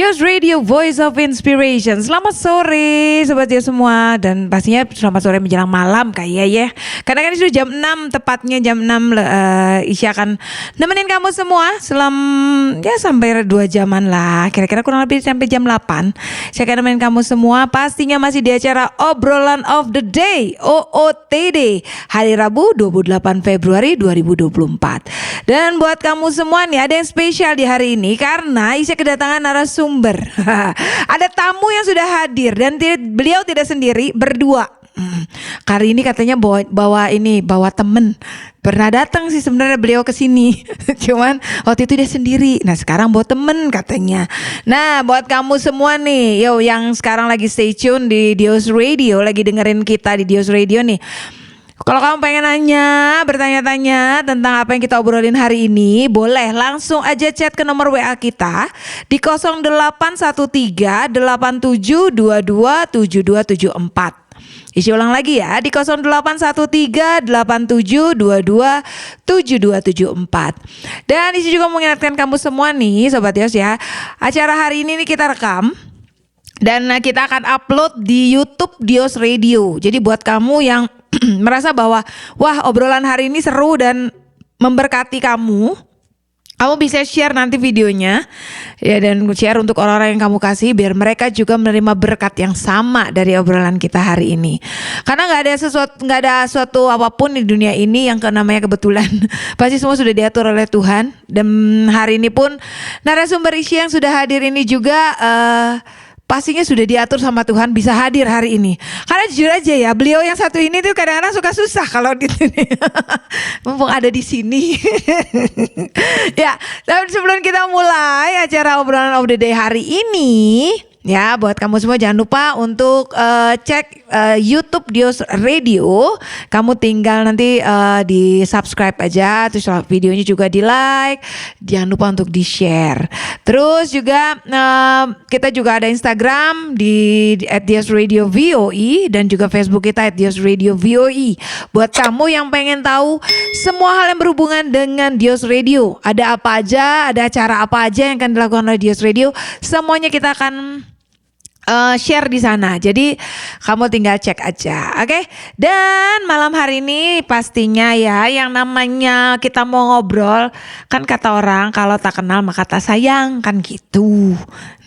Dios Radio Voice of Inspiration. Selamat sore Sobat Dios semua. Dan pastinya selamat sore menjelang malam kayak ya. Karena kan sudah jam 6, tepatnya jam 6 Isya akan nemenin kamu semua sampai 2 jaman lah. Kira-kira kurang lebih sampai jam 8. Saya akan nemenin kamu semua. Pastinya masih di acara Obrolan of the Day, OOTD, hari Rabu 28 Februari 2024. Dan buat kamu semua nih, ada yang spesial di hari ini karena Isya kedatangan narasumber. Ada tamu yang sudah hadir dan beliau tidak sendiri, berdua. Kali ini katanya bawa temen. Pernah datang sih sebenarnya beliau ke sini. Cuman waktu itu dia sendiri. Nah, sekarang bawa temen katanya. Nah, buat kamu semua nih, yang sekarang lagi stay tune di Dios Radio, lagi dengerin kita di Dios Radio nih. Kalau kamu pengen bertanya-tanya tentang apa yang kita obrolin hari ini, boleh langsung aja chat ke nomor WA kita di 0813 87227274. Isi ulang lagi ya, di 0813 87227274. Dan isi juga mengingatkan kamu semua nih Sobat Dios ya, acara hari ini nih kita rekam dan kita akan upload di YouTube Dios Radio. Jadi buat kamu yang merasa bahwa wah obrolan hari ini seru dan memberkati kamu bisa share nanti videonya ya, dan share untuk orang-orang yang kamu kasih biar mereka juga menerima berkat yang sama dari obrolan kita hari ini. Karena nggak ada suatu apapun di dunia ini yang namanya kebetulan. Pasti semua sudah diatur oleh Tuhan. Dan hari ini pun narasumber isi yang sudah hadir ini juga pastinya sudah diatur sama Tuhan bisa hadir hari ini. Karena jujur aja ya, beliau yang satu ini tuh kadang-kadang suka susah kalau di sini. Mumpung ada di sini. Ya, tapi sebelum kita mulai acara obrolan of the day hari ini, ya buat kamu semua jangan lupa untuk cek YouTube Dios Radio. Kamu tinggal nanti di subscribe aja, terus videonya juga di like. Jangan lupa untuk di share. Terus juga kita juga ada Instagram di @diosradiovoe dan juga Facebook kita @diosradiovoe. Buat kamu yang pengen tahu semua hal yang berhubungan dengan Dios Radio, ada apa aja, ada acara apa aja yang akan dilakukan oleh Dios Radio, semuanya kita akan share di sana. Jadi kamu tinggal cek aja, oke? Dan malam hari ini pastinya ya, yang namanya kita mau ngobrol, kan kata orang kalau tak kenal maka tak sayang, kan gitu.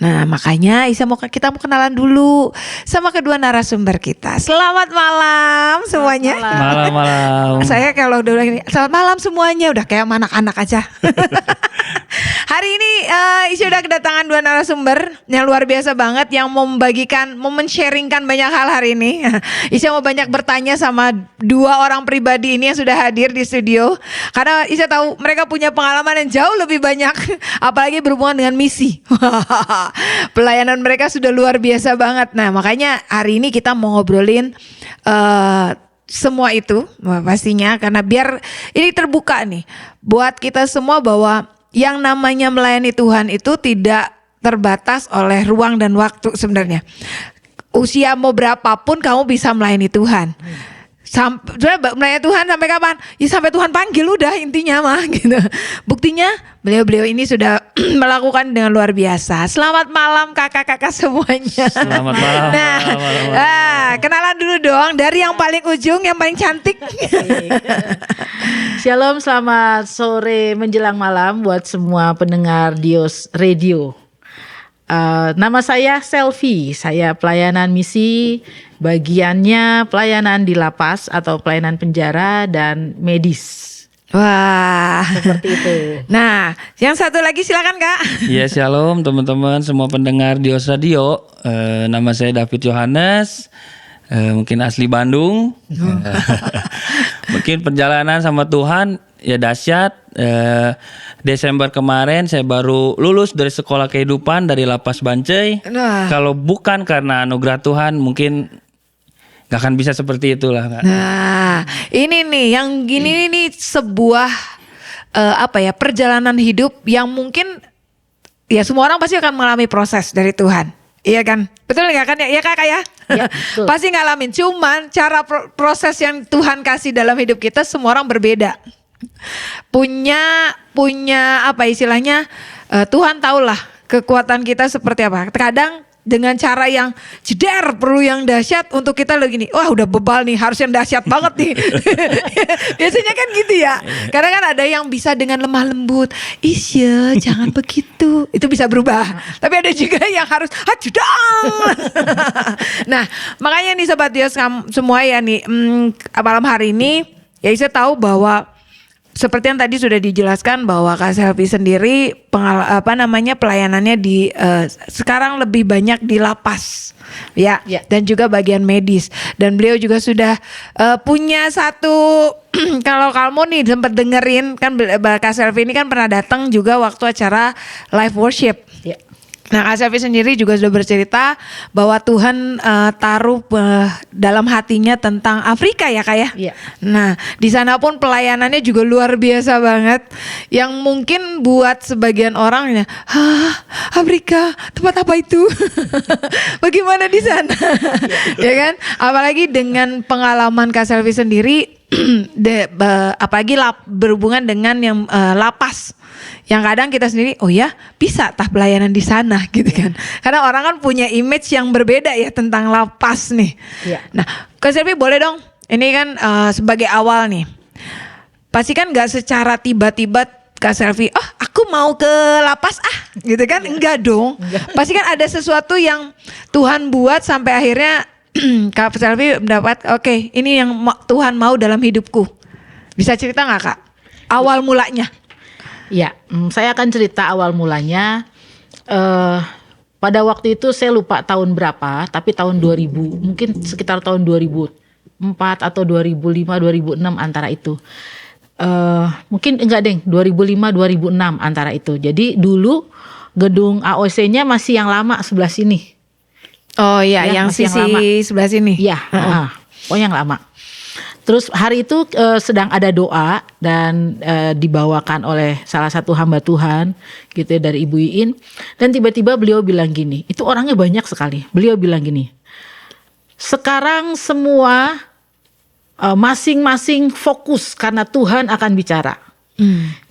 Nah makanya kita mau kenalan dulu sama kedua narasumber kita. Selamat malam semuanya. Malam. Saya kalau udah gini, selamat malam semuanya, udah kayak anak-anak aja. Hari ini Isya udah kedatangan dua narasumber yang luar biasa banget, yang mau men-sharingkan banyak hal hari ini. Isya mau banyak bertanya sama dua orang pribadi ini yang sudah hadir di studio. Karena Isya tahu mereka punya pengalaman yang jauh lebih banyak, apalagi berhubungan dengan misi. Pelayanan mereka sudah luar biasa banget. Nah makanya hari ini kita mau ngobrolin semua itu pastinya, karena biar ini terbuka nih buat kita semua bahwa yang namanya melayani Tuhan itu tidak terbatas oleh ruang dan waktu sebenarnya. Usia mau berapapun kamu bisa melayani Tuhan. Melayani Tuhan sampai kapan? Ya sampai Tuhan panggil, udah intinya mah gitu. Buktinya beliau-beliau ini sudah melakukan dengan luar biasa. Selamat malam kakak-kakak semuanya. Selamat malam. Nah, kenalan dulu dong dari yang paling ujung, yang paling cantik. Shalom, selamat sore menjelang malam buat semua pendengar Dios Radio. Nama saya Selvi, saya pelayanan misi, bagiannya pelayanan di lapas atau pelayanan penjara dan medis. Wah, seperti itu. Nah, yang satu lagi silakan Kak. Ya, shalom teman-teman semua pendengar Dios Radio. Nama saya David Yohanes. Mungkin asli Bandung. Mungkin perjalanan sama Tuhan ya dahsyat. Desember kemarin saya baru lulus dari sekolah kehidupan dari Lapas Bancai. Kalau bukan karena anugerah Tuhan mungkin gak akan bisa seperti itulah Kak. Nah ini nih yang gini nih sebuah perjalanan hidup yang mungkin ya semua orang pasti akan mengalami proses dari Tuhan. Iya kan? Betul nggak kan? Ya Kak ya? Ya, pasti ngalamin. Cuman cara proses yang Tuhan kasih dalam hidup kita semua orang berbeda. Punya apa istilahnya, Tuhan tahulah kekuatan kita seperti apa. Kadang dengan cara yang jeder perlu yang dahsyat untuk kita lagi nih. Wah udah bebal nih, harus yang dahsyat banget nih. Biasanya kan gitu ya. Karena kan ada yang bisa dengan lemah lembut. Isya jangan begitu. Itu bisa berubah. Tapi ada juga yang harus jedang. Nah makanya nih Sobat Dios semua ya nih malam hari ini ya saya tahu bahwa seperti yang tadi sudah dijelaskan bahwa Kak Selvi sendiri pelayanannya di sekarang lebih banyak di lapas ya, dan juga bagian medis, dan beliau juga sudah punya satu kalau kamu nih sempat dengerin kan Kak Selvi ini kan pernah datang juga waktu acara live worship. Nah Kak Selvi sendiri juga sudah bercerita bahwa Tuhan taruh dalam hatinya tentang Afrika ya Kak ya. Nah di sana pun pelayanannya juga luar biasa banget. Yang mungkin buat sebagian orang ya, Afrika tempat apa itu? Bagaimana di sana? Ya kan? Apalagi dengan pengalaman Kak Selvi sendiri, apalagi berhubungan dengan yang lapas. Yang kadang kita sendiri, oh ya bisa tah pelayanan di sana gitu kan. Karena orang kan punya image yang berbeda ya tentang lapas nih. Nah Kak Selvi boleh dong, ini kan sebagai awal nih. Pasti kan gak secara tiba-tiba Kak Selvi, aku mau ke lapas gitu kan. Enggak dong. Pasti kan ada sesuatu yang Tuhan buat sampai akhirnya Kak Selvi mendapat, oke, ini yang Tuhan mau dalam hidupku. Bisa cerita gak Kak? Awal mulanya. Ya, saya akan cerita awal mulanya. Pada waktu itu saya lupa tahun berapa, tapi tahun 2000, mungkin sekitar tahun 2004 atau 2005, 2006 antara itu. Mungkin enggak deh, 2005, 2006 antara itu. Jadi dulu gedung AOC-nya masih yang lama sebelah sini. Oh iya, yang sisi yang sebelah sini. Iya, yang lama. Terus hari itu sedang ada doa dan dibawakan oleh salah satu hamba Tuhan gitu ya, dari Ibu Iin, dan tiba-tiba beliau bilang gini, itu orangnya banyak sekali. Beliau bilang gini, sekarang semua masing-masing fokus karena Tuhan akan bicara.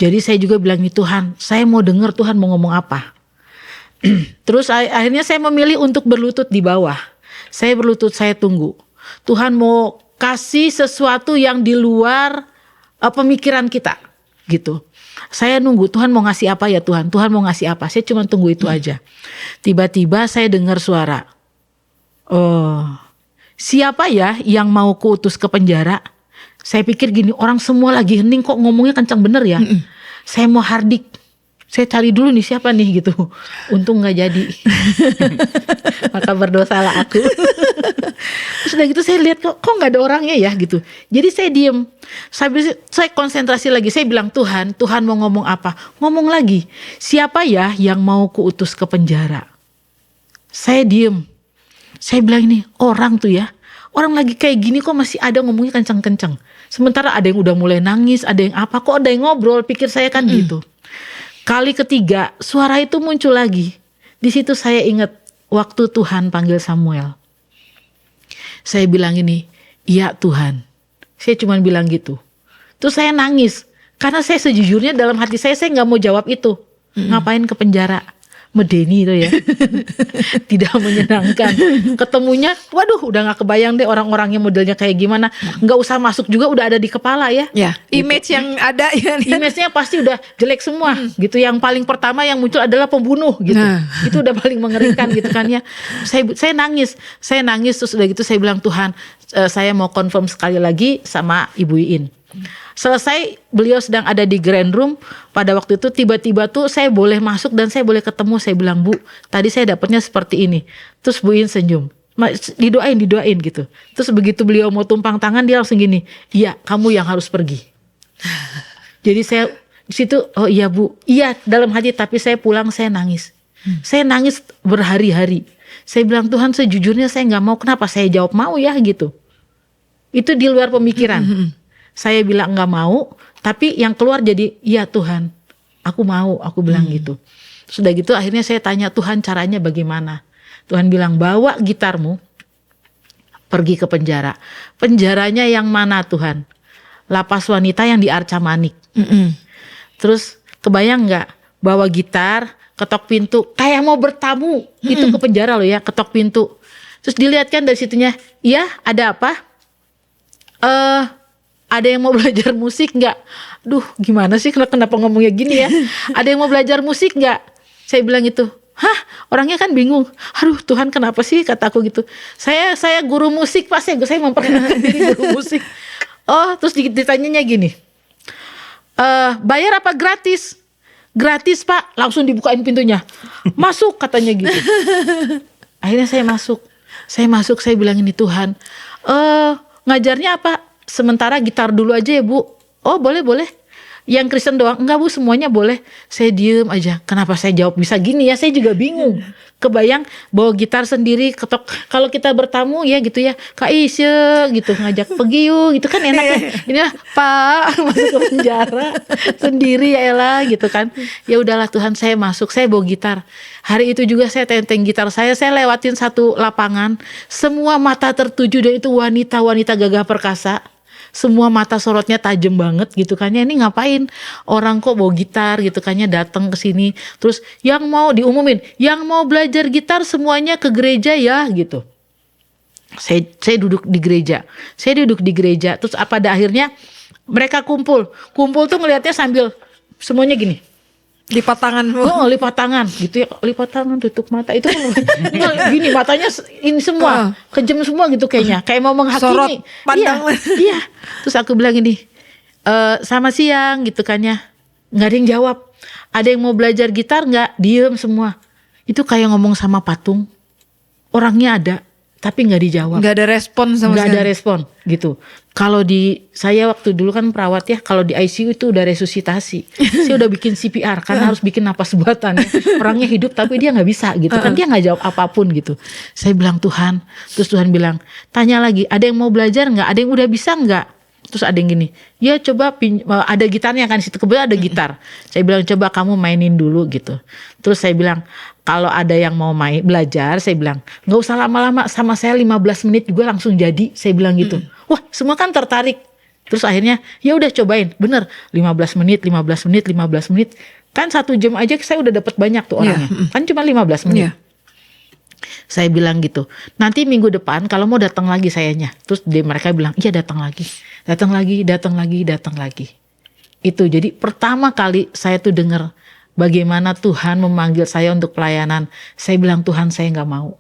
Jadi saya juga bilang nih, Tuhan, saya mau dengar Tuhan mau ngomong apa. Terus akhirnya saya memilih untuk berlutut di bawah. Saya berlutut, saya tunggu. Tuhan mau kasih sesuatu yang di luar pemikiran kita gitu. Saya nunggu Tuhan mau ngasih apa ya Tuhan. Tuhan mau ngasih apa. Saya cuma tunggu itu aja. Tiba-tiba saya dengar suara. Siapa ya yang mau kuutus ke penjara? Saya pikir gini, orang semua lagi hening kok ngomongnya kencang bener ya. Saya mau hardik. Saya cari dulu nih siapa nih gitu. Untung gak jadi. Maka berdosalah aku. Terus udah gitu saya lihat kok gak ada orangnya ya gitu. Jadi saya diem. Saya konsentrasi lagi. Saya bilang Tuhan mau ngomong apa? Ngomong lagi. Siapa ya yang mau kuutus ke penjara? Saya diem. Saya bilang ini orang tuh ya. Orang lagi kayak gini kok masih ada ngomongnya kencang-kencang. Sementara ada yang udah mulai nangis. Ada yang apa. Kok ada yang ngobrol. Pikir saya kan gitu. Kali ketiga suara itu muncul lagi. Di situ saya ingat waktu Tuhan panggil Samuel. Saya bilang ini, iya Tuhan. Saya cuma bilang gitu. Terus saya nangis. Karena saya sejujurnya dalam hati saya gak mau jawab itu. Ngapain ke penjara? Medeni itu ya. Tidak menyenangkan. Ketemunya, waduh udah gak kebayang deh orang-orangnya modelnya kayak gimana. Gak usah masuk juga udah ada di kepala ya. Ya, image gitu. Yang ada ya. Image-nya pasti udah jelek semua gitu. Yang paling pertama yang muncul adalah pembunuh gitu. Itu udah paling mengerikan gitu kan ya. Saya nangis terus udah gitu saya bilang Tuhan, saya mau confirm sekali lagi sama Ibu Iin. Selesai beliau sedang ada di grand room. Pada waktu itu tiba-tiba tuh saya boleh masuk dan saya boleh ketemu. Saya bilang, Bu, tadi saya dapatnya seperti ini. Terus Bu In senyum, didoain gitu. Terus begitu beliau mau tumpang tangan dia langsung gini, iya kamu yang harus pergi. Jadi saya di situ, oh iya Bu, iya dalam hati, tapi saya pulang saya nangis. Saya nangis berhari-hari. Saya bilang Tuhan sejujurnya saya gak mau. Kenapa saya jawab mau ya gitu. Itu di luar pemikiran. Saya bilang gak mau, tapi yang keluar jadi, iya Tuhan, aku mau, aku bilang gitu. Sudah gitu akhirnya saya tanya Tuhan caranya bagaimana. Tuhan bilang bawa gitarmu, pergi ke penjara. Penjaranya yang mana Tuhan? Lapas wanita yang di Arca Manik. Terus kebayang gak bawa gitar ke ketok pintu, kayak mau bertamu itu ke penjara loh ya, ketok pintu. Terus dilihat kan dari situnya, iya ada apa? Ada yang mau belajar musik nggak? Duh gimana sih kenapa ngomongnya gini ya? Ada yang mau belajar musik nggak? Saya bilang gitu. Hah, orangnya kan bingung. Aduh Tuhan kenapa sih, kataku gitu. Saya guru musik Pak, saya memperkenalkan diri guru musik. Oh, terus ditanyanya gini. Bayar apa gratis? Gratis Pak, langsung dibukain pintunya. Masuk katanya gitu. Akhirnya saya masuk, saya bilang ini Tuhan. Ngajarnya apa? Sementara gitar dulu aja ya Bu. Oh boleh. Yang Kristen doang? Enggak Bu, semuanya boleh. Saya diem aja. Kenapa saya jawab bisa gini ya? Saya juga bingung. Kebayang bawa gitar sendiri, ketok. Kalau kita bertamu ya gitu ya, Kak Isya gitu ngajak pergi yuk gitu kan enak ya. Ini lah Pak masuk ke penjara sendiri ya elah gitu kan. Ya udahlah Tuhan, saya masuk, saya bawa gitar. Hari itu juga saya tenteng gitar saya lewatin satu lapangan. Semua mata tertuju dan itu wanita-wanita gagah perkasa. Semua mata sorotnya tajam banget gitu kan ya, ini ngapain orang kok bawa gitar gitu kan ya, datang ke sini. Terus yang mau diumumin, yang mau belajar gitar semuanya ke gereja ya gitu. Saya duduk di gereja. Terus pada akhirnya mereka kumpul tuh ngelihatnya sambil semuanya gini. Lipat tangan. Lipat tangan gitu ya, lipat tangan tutup mata itu gini matanya ini semua kejam semua gitu kayaknya, kayak mau menghakimi. Sorot pandang. Iya. Terus aku bilang gini, sama siang gitu kan ya, nggak ada yang jawab. Ada yang mau belajar gitar nggak? Diem semua. Itu kayak ngomong sama patung. Orangnya ada, tapi nggak dijawab. Nggak ada respon sama sekali. Nggak ada respon gitu. Kalau saya waktu dulu kan perawat ya, kalau di ICU itu udah resusitasi. Saya udah bikin CPR karena harus bikin napas buatan. Orangnya hidup tapi dia nggak bisa gitu kan, dia nggak jawab apapun gitu. Saya bilang Tuhan, terus Tuhan bilang, tanya lagi, ada yang mau belajar nggak? Ada yang udah bisa nggak? Terus ada yang gini, ya coba ada gitarnya kan, situ kebetulan ada gitar. Saya bilang coba kamu mainin dulu gitu. Terus saya bilang kalau ada yang mau belajar, saya bilang nggak usah lama-lama, sama saya 15 menit juga langsung jadi. Saya bilang gitu. Wah semua kan tertarik. Terus akhirnya ya udah cobain, bener 15 menit. Kan 1 jam aja saya udah dapat banyak tuh orangnya. Kan cuma 15 menit. Saya bilang gitu, nanti minggu depan kalau mau datang lagi sayanya. Terus mereka bilang iya datang lagi. Itu jadi pertama kali saya tuh dengar bagaimana Tuhan memanggil saya untuk pelayanan. Saya bilang Tuhan saya gak mau.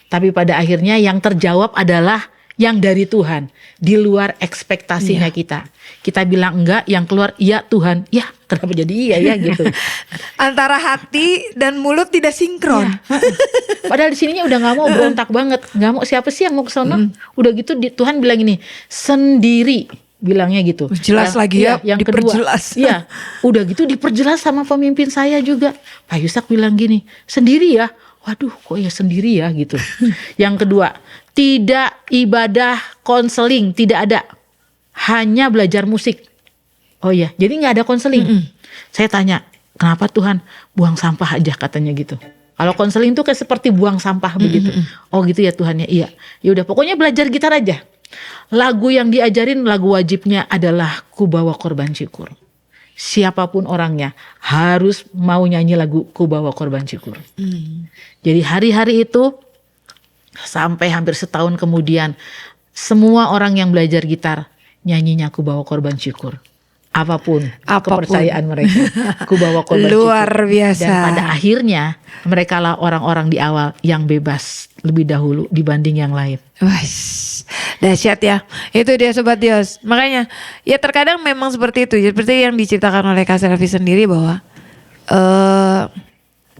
Tapi pada akhirnya yang terjawab adalah yang dari Tuhan, di luar ekspektasinya kita. Kita bilang enggak, yang keluar iya Tuhan. Ya kenapa jadi iya ya gitu. Antara hati dan mulut tidak sinkron. Padahal di sininya udah nggak mau, berontak banget, nggak mau, siapa sih yang mau ke sana. Udah gitu Tuhan bilang ini sendiri, bilangnya gitu. Jelas lagi ya, yang diperjelas. Kedua, iya, udah gitu diperjelas sama pemimpin saya juga. Pak Yusak bilang gini, sendiri ya. Waduh, kok ya sendiri ya gitu. Yang kedua, tidak ibadah konseling, tidak ada, hanya belajar musik. Oh iya, jadi nggak ada konseling. Saya tanya, kenapa Tuhan? Buang sampah aja katanya gitu. Kalau konseling tuh kayak seperti buang sampah begitu. Oh gitu ya Tuhan ya, iya. Ya udah pokoknya belajar gitar aja. Lagu yang diajarin, lagu wajibnya adalah Ku Bawa Korban Syukur. Siapapun orangnya harus mau nyanyi lagu Ku Bawa Korban Syukur. Jadi hari-hari itu sampai hampir setahun kemudian, semua orang yang belajar gitar nyanyinya Ku Bawa Korban Syukur. Apapun kepercayaan mereka, Ku Bawa Korban luar Syukur. biasa. Dan pada akhirnya mereka lah orang-orang di awal yang bebas lebih dahulu dibanding yang lain. Wah, dahsyat ya. Itu dia Sobat Dios. Makanya ya terkadang memang seperti itu. Seperti yang diceritakan oleh Kak Selvi sendiri bahwa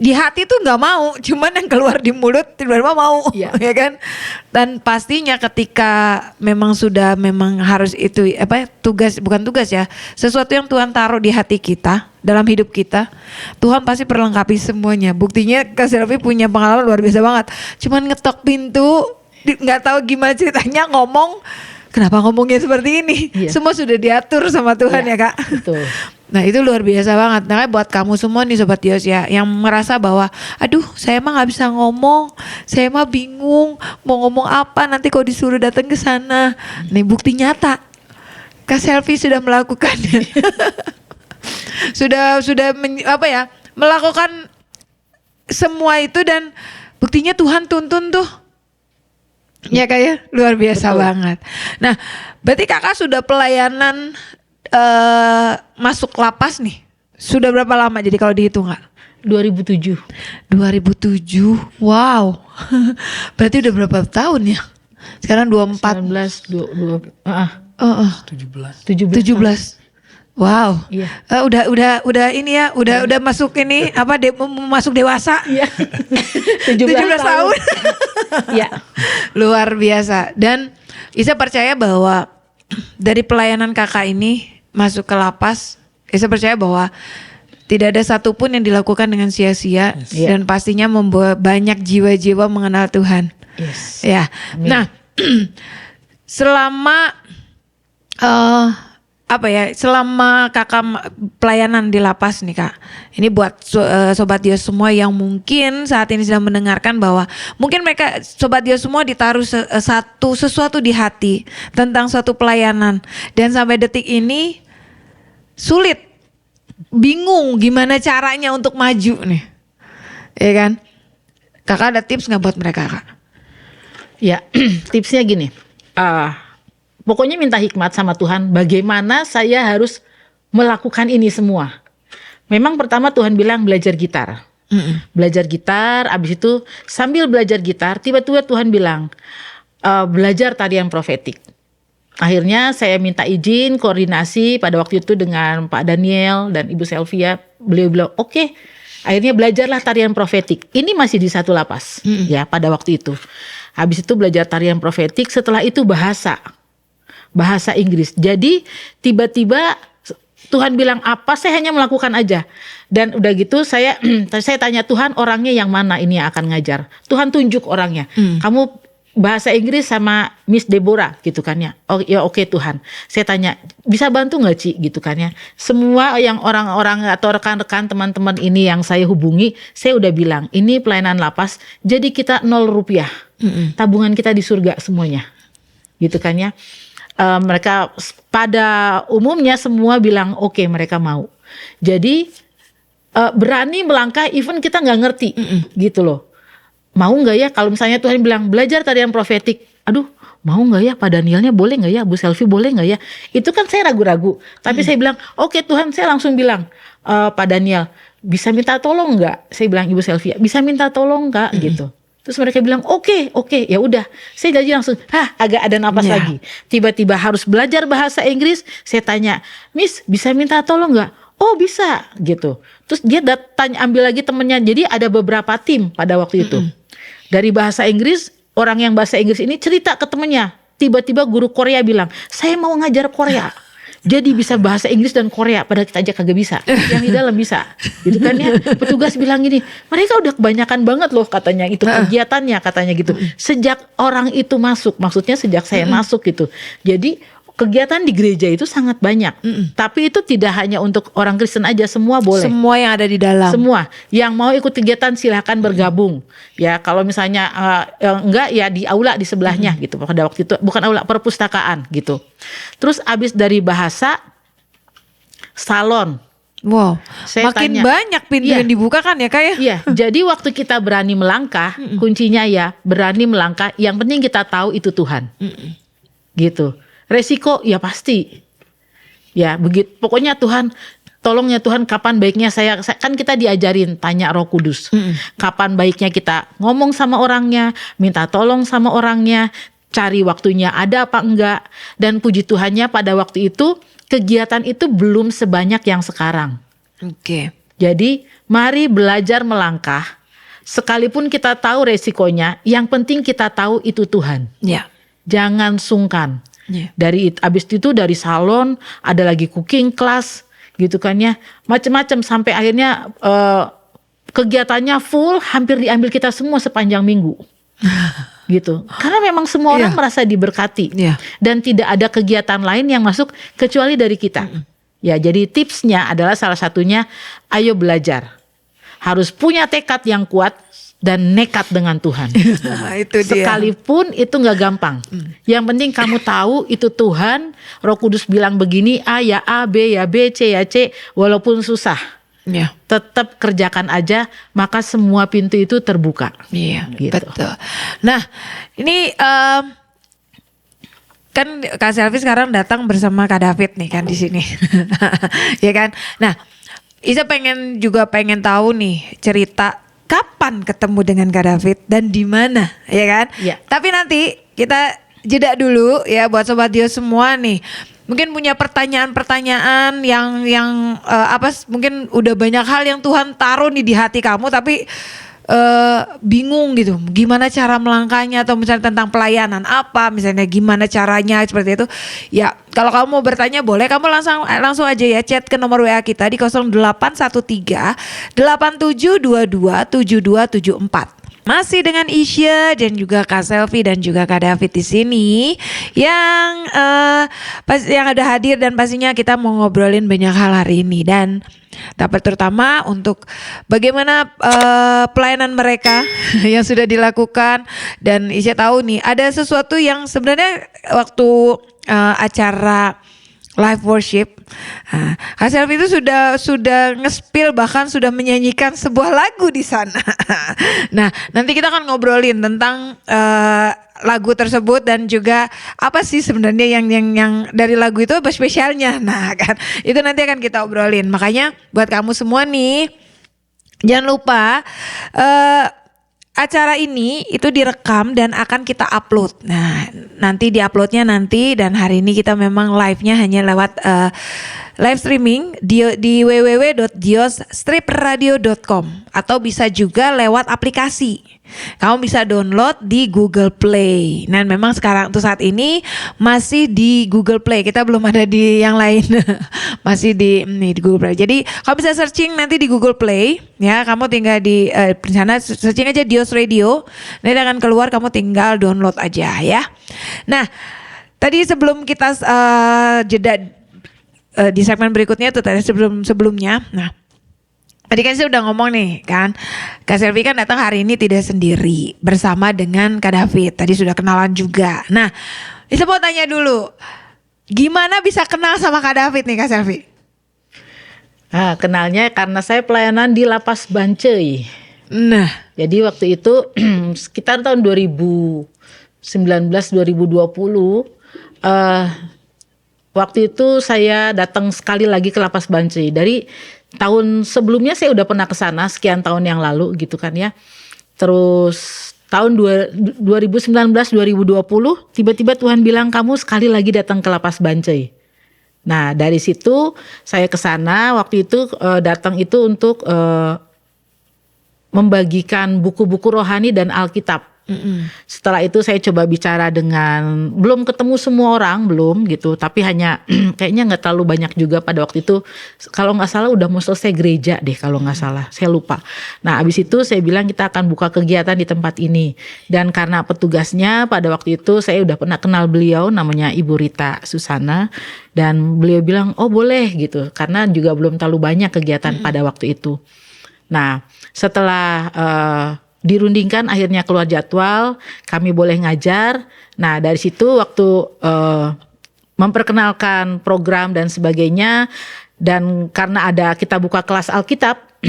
di hati tuh nggak mau, cuman yang keluar di mulut tiba-tiba mau, ya kan? Dan pastinya ketika memang sudah harus itu bukan tugas ya, sesuatu yang Tuhan taruh di hati kita, dalam hidup kita, Tuhan pasti perlengkapi semuanya. Buktinya Kak Selvi punya pengalaman luar biasa banget. Cuman ngetok pintu, nggak tahu gimana ceritanya ngomong. Kenapa ngomongnya seperti ini? Semua sudah diatur sama Tuhan ya Kak. Betul. Nah itu luar biasa banget. Nah buat kamu semua nih Sobat Dios ya, yang merasa bahwa aduh saya mah gak bisa ngomong, saya mah bingung mau ngomong apa nanti kalau disuruh datang ke sana. Nih bukti nyata Kak Selvi sudah melakukannya. sudah melakukan semua itu dan buktinya Tuhan tuntun tuh. Ya kayak luar biasa banget. Nah, berarti kakak sudah pelayanan masuk lapas nih. Sudah berapa lama jadi kalau dihitung kak? 2007. 2007. Wow. Berarti udah berapa tahun ya? Sekarang 24. 17. Wow. Iya. Udah ini ya, udah masuk ini apa masuk dewasa. Iya. 17 tahun. Iya. Luar biasa. Dan Isa percaya bahwa dari pelayanan kakak ini masuk ke lapas, Isa percaya bahwa tidak ada satupun yang dilakukan dengan sia-sia dan pastinya membawa banyak jiwa-jiwa mengenal Tuhan. Yes. Ya. Amin. Nah, selama selama kakak pelayanan di lapas nih kak, ini buat Sobat Dios semua yang mungkin saat ini sedang mendengarkan bahwa mungkin mereka Sobat Dios semua ditaruh sesuatu di hati tentang suatu pelayanan dan sampai detik ini sulit, bingung gimana caranya untuk maju nih, ya kan? Kakak ada tips nggak buat mereka kak? Ya, tipsnya gini. Pokoknya minta hikmat sama Tuhan bagaimana saya harus melakukan ini semua. Memang pertama Tuhan bilang belajar gitar. Belajar gitar, abis itu sambil belajar gitar tiba-tiba Tuhan bilang belajar tarian profetik. Akhirnya saya minta izin koordinasi pada waktu itu dengan Pak Daniel dan Ibu Selvia. Beliau bilang oke. Akhirnya belajarlah tarian profetik. Ini masih di satu lapas ya pada waktu itu. Habis itu belajar tarian profetik, setelah itu bahasa Inggris. Jadi tiba-tiba Tuhan bilang apa, saya hanya melakukan aja. Dan udah gitu saya tanya Tuhan orangnya yang mana ini yang akan ngajar. Tuhan tunjuk orangnya. Kamu bahasa Inggris sama Miss Deborah gitu kan ya. Oh ya oke Tuhan. Saya tanya bisa bantu nggak Ci gitu kan ya. Semua yang orang-orang atau rekan-rekan teman-teman ini yang saya hubungi, saya udah bilang ini pelayanan lapas. Jadi kita 0 rupiah. Tabungan kita di surga semuanya. Gitu kan ya. Mereka pada umumnya semua bilang oke, mereka mau. Jadi berani melangkah even kita nggak ngerti gitu loh. Mau nggak ya kalau misalnya Tuhan bilang belajar tarian profetik, aduh mau nggak ya Pak Danielnya boleh nggak ya, Bu Selvi boleh nggak ya? Itu kan saya ragu-ragu. Tapi saya bilang oke Tuhan, saya langsung bilang Pak Daniel bisa minta tolong nggak? Saya bilang Ibu Selvi bisa minta tolong nggak gitu. Terus mereka bilang oke, ya udah. Saya jadi langsung, agak ada napas lagi. Tiba-tiba harus belajar bahasa Inggris. Saya tanya, Miss bisa minta tolong nggak? Oh bisa, gitu. Terus dia ambil lagi temennya. Jadi ada beberapa tim pada waktu itu. Dari bahasa Inggris, orang yang bahasa Inggris ini cerita ke temennya. Tiba-tiba guru Korea bilang, saya mau ngajar Korea. Jadi bisa bahasa Inggris dan Korea, padahal kita aja kagak bisa. Yang di dalam bisa. Gitu kan ya. Petugas bilang gini, mereka udah kebanyakan banget loh katanya itu kegiatannya katanya gitu. Sejak orang itu masuk, maksudnya sejak saya masuk gitu. Jadi kegiatan di gereja itu sangat banyak. Tapi itu tidak hanya untuk orang Kristen aja, semua boleh. Semua yang ada di dalam. Semua. Yang mau ikut kegiatan silahkan bergabung. Ya kalau misalnya enggak ya di aula di sebelahnya gitu. Pada waktu itu bukan aula, perpustakaan gitu. Terus abis dari bahasa, salon. Wow, Saya makin tanya, banyak pintu yang dibuka kan ya kak ya? Iya, jadi waktu kita berani melangkah, kuncinya ya berani melangkah. Yang penting kita tahu itu Tuhan. Gitu. Resiko ya pasti. Ya begitu. Pokoknya Tuhan, tolong ya Tuhan, kapan baiknya saya kan kita diajarin tanya Roh Kudus. Kapan baiknya kita ngomong sama orangnya, minta tolong sama orangnya, cari waktunya ada apa enggak. Dan puji Tuhannya pada waktu itu kegiatan itu belum sebanyak yang sekarang. Oke. Jadi mari belajar melangkah. Sekalipun kita tahu resikonya, yang penting kita tahu itu Tuhan. Ya. Jangan sungkan. Dari abis itu dari salon ada lagi cooking class gitu kan ya, macam-macam sampai akhirnya kegiatannya full, hampir diambil kita semua sepanjang minggu. Gitu. Karena memang semua orang merasa diberkati. Dan tidak ada kegiatan lain yang masuk kecuali dari kita. Ya, jadi tipsnya adalah salah satunya ayo belajar. Harus punya tekad yang kuat dan nekat dengan Tuhan. Itu dia. Sekalipun itu nggak gampang. Yang penting kamu tahu itu Tuhan. Roh Kudus bilang begini, A ya A, B ya B, C ya C. Walaupun susah. Iya. Tetap kerjakan aja, maka semua pintu itu terbuka. Iya, Gitu. betul. Nah, ini kan Kak Selvi sekarang datang bersama Kak David nih kan di sini. Ya kan? Nah, Isa pengen tahu nih cerita kapan ketemu dengan Kak David dan di mana, ya kan? Iya. Tapi nanti kita jeda dulu ya buat Sobat Dios semua nih. Mungkin punya pertanyaan-pertanyaan yang mungkin udah banyak hal yang Tuhan taruh nih di hati kamu tapi bingung gitu. Gimana cara melangkahnya atau misalnya tentang pelayanan apa, misalnya gimana caranya seperti itu. Ya, kalau kamu mau bertanya boleh kamu langsung aja ya chat ke nomor WA kita di 0813 8722 7274. Masih dengan Isya dan juga Kak Selvi dan juga Kak David di sini yang ada hadir dan pastinya kita mau ngobrolin banyak hal hari ini dan terutama untuk bagaimana pelayanan mereka yang sudah dilakukan dan Isya tahu nih ada sesuatu yang sebenarnya waktu acara live worship, Kak Selvi itu sudah nge-spill bahkan sudah menyanyikan sebuah lagu di sana. Nah, nanti kita akan ngobrolin tentang lagu tersebut dan juga apa sih sebenarnya yang dari lagu itu apa spesialnya. Nah, kan itu nanti akan kita obrolin. Makanya buat kamu semua nih jangan lupa acara ini itu direkam dan akan kita upload. Nah, nanti diuploadnya nanti dan hari ini kita memang live-nya hanya lewat live streaming di www.diosstripradio.com atau bisa juga lewat aplikasi. Kamu bisa download di Google Play. Nah, memang sekarang untuk saat ini masih di Google Play. Kita belum ada di yang lain. Masih di Google Play. Jadi, kamu bisa searching nanti di Google Play, ya. Kamu tinggal di sana searching aja Dios Radio. Nanti akan keluar, kamu tinggal download aja ya. Nah, tadi sebelum kita jeda di segmen berikutnya tuh tadi sebelumnya. Nah, tadi kan saya udah ngomong nih kan, Kak Selvi kan datang hari ini tidak sendiri bersama dengan Kak David. Tadi sudah kenalan juga. Nah, saya mau tanya dulu, gimana bisa kenal sama Kak David nih Kak Selvi? Nah, kenalnya karena saya pelayanan di Lapas Bancai. Nah, jadi waktu itu sekitar tahun 2019-2020, waktu itu saya datang sekali lagi ke Lapas Bancai. Dari tahun sebelumnya saya udah pernah ke sana sekian tahun yang lalu gitu kan ya. Terus tahun 2019-2020 tiba-tiba Tuhan bilang kamu sekali lagi datang ke Lapas Bancai. Nah, dari situ saya ke sana waktu itu datang itu untuk membagikan buku-buku rohani dan Alkitab. Setelah itu saya coba bicara dengan, belum ketemu semua orang, belum gitu, tapi hanya kayaknya nggak terlalu banyak juga pada waktu itu. Kalau nggak salah udah mau selesai gereja deh kalau nggak salah, saya lupa. Nah, abis itu saya bilang kita akan buka kegiatan di tempat ini. Dan karena petugasnya pada waktu itu saya udah pernah kenal beliau, namanya Ibu Rita Susana, dan beliau bilang oh boleh gitu, karena juga belum terlalu banyak kegiatan pada waktu itu. Nah, setelah dirundingkan akhirnya keluar jadwal, kami boleh ngajar. Nah, dari situ waktu memperkenalkan program dan sebagainya, dan karena kita buka kelas Alkitab,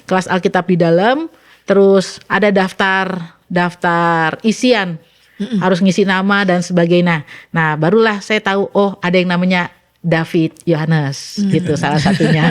kelas Alkitab di dalam, terus ada daftar isian, harus ngisi nama dan sebagainya. Nah, barulah saya tahu oh ada yang namanya David Yohanes gitu salah satunya.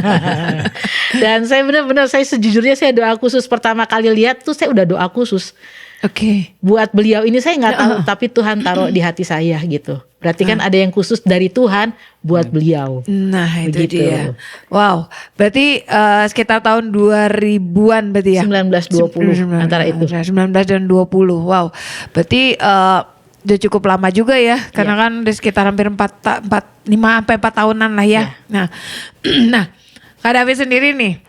Dan saya benar-benar sejujurnya saya doa khusus pertama kali lihat tuh saya udah doa khusus. Oke. Buat beliau ini saya nggak tahu tapi Tuhan taruh di hati saya gitu. Berarti kan ada yang khusus dari Tuhan buat beliau. Nah, itu begitu. dia. Wow, berarti sekitar tahun 2000-an berarti ya. 19-20 antara itu. 19 dan 20. Wow. Berarti udah cukup lama juga ya, karena kan udah sekitar hampir 5 sampai 4 tahunan lah ya. Nah, Kak David sendiri nih,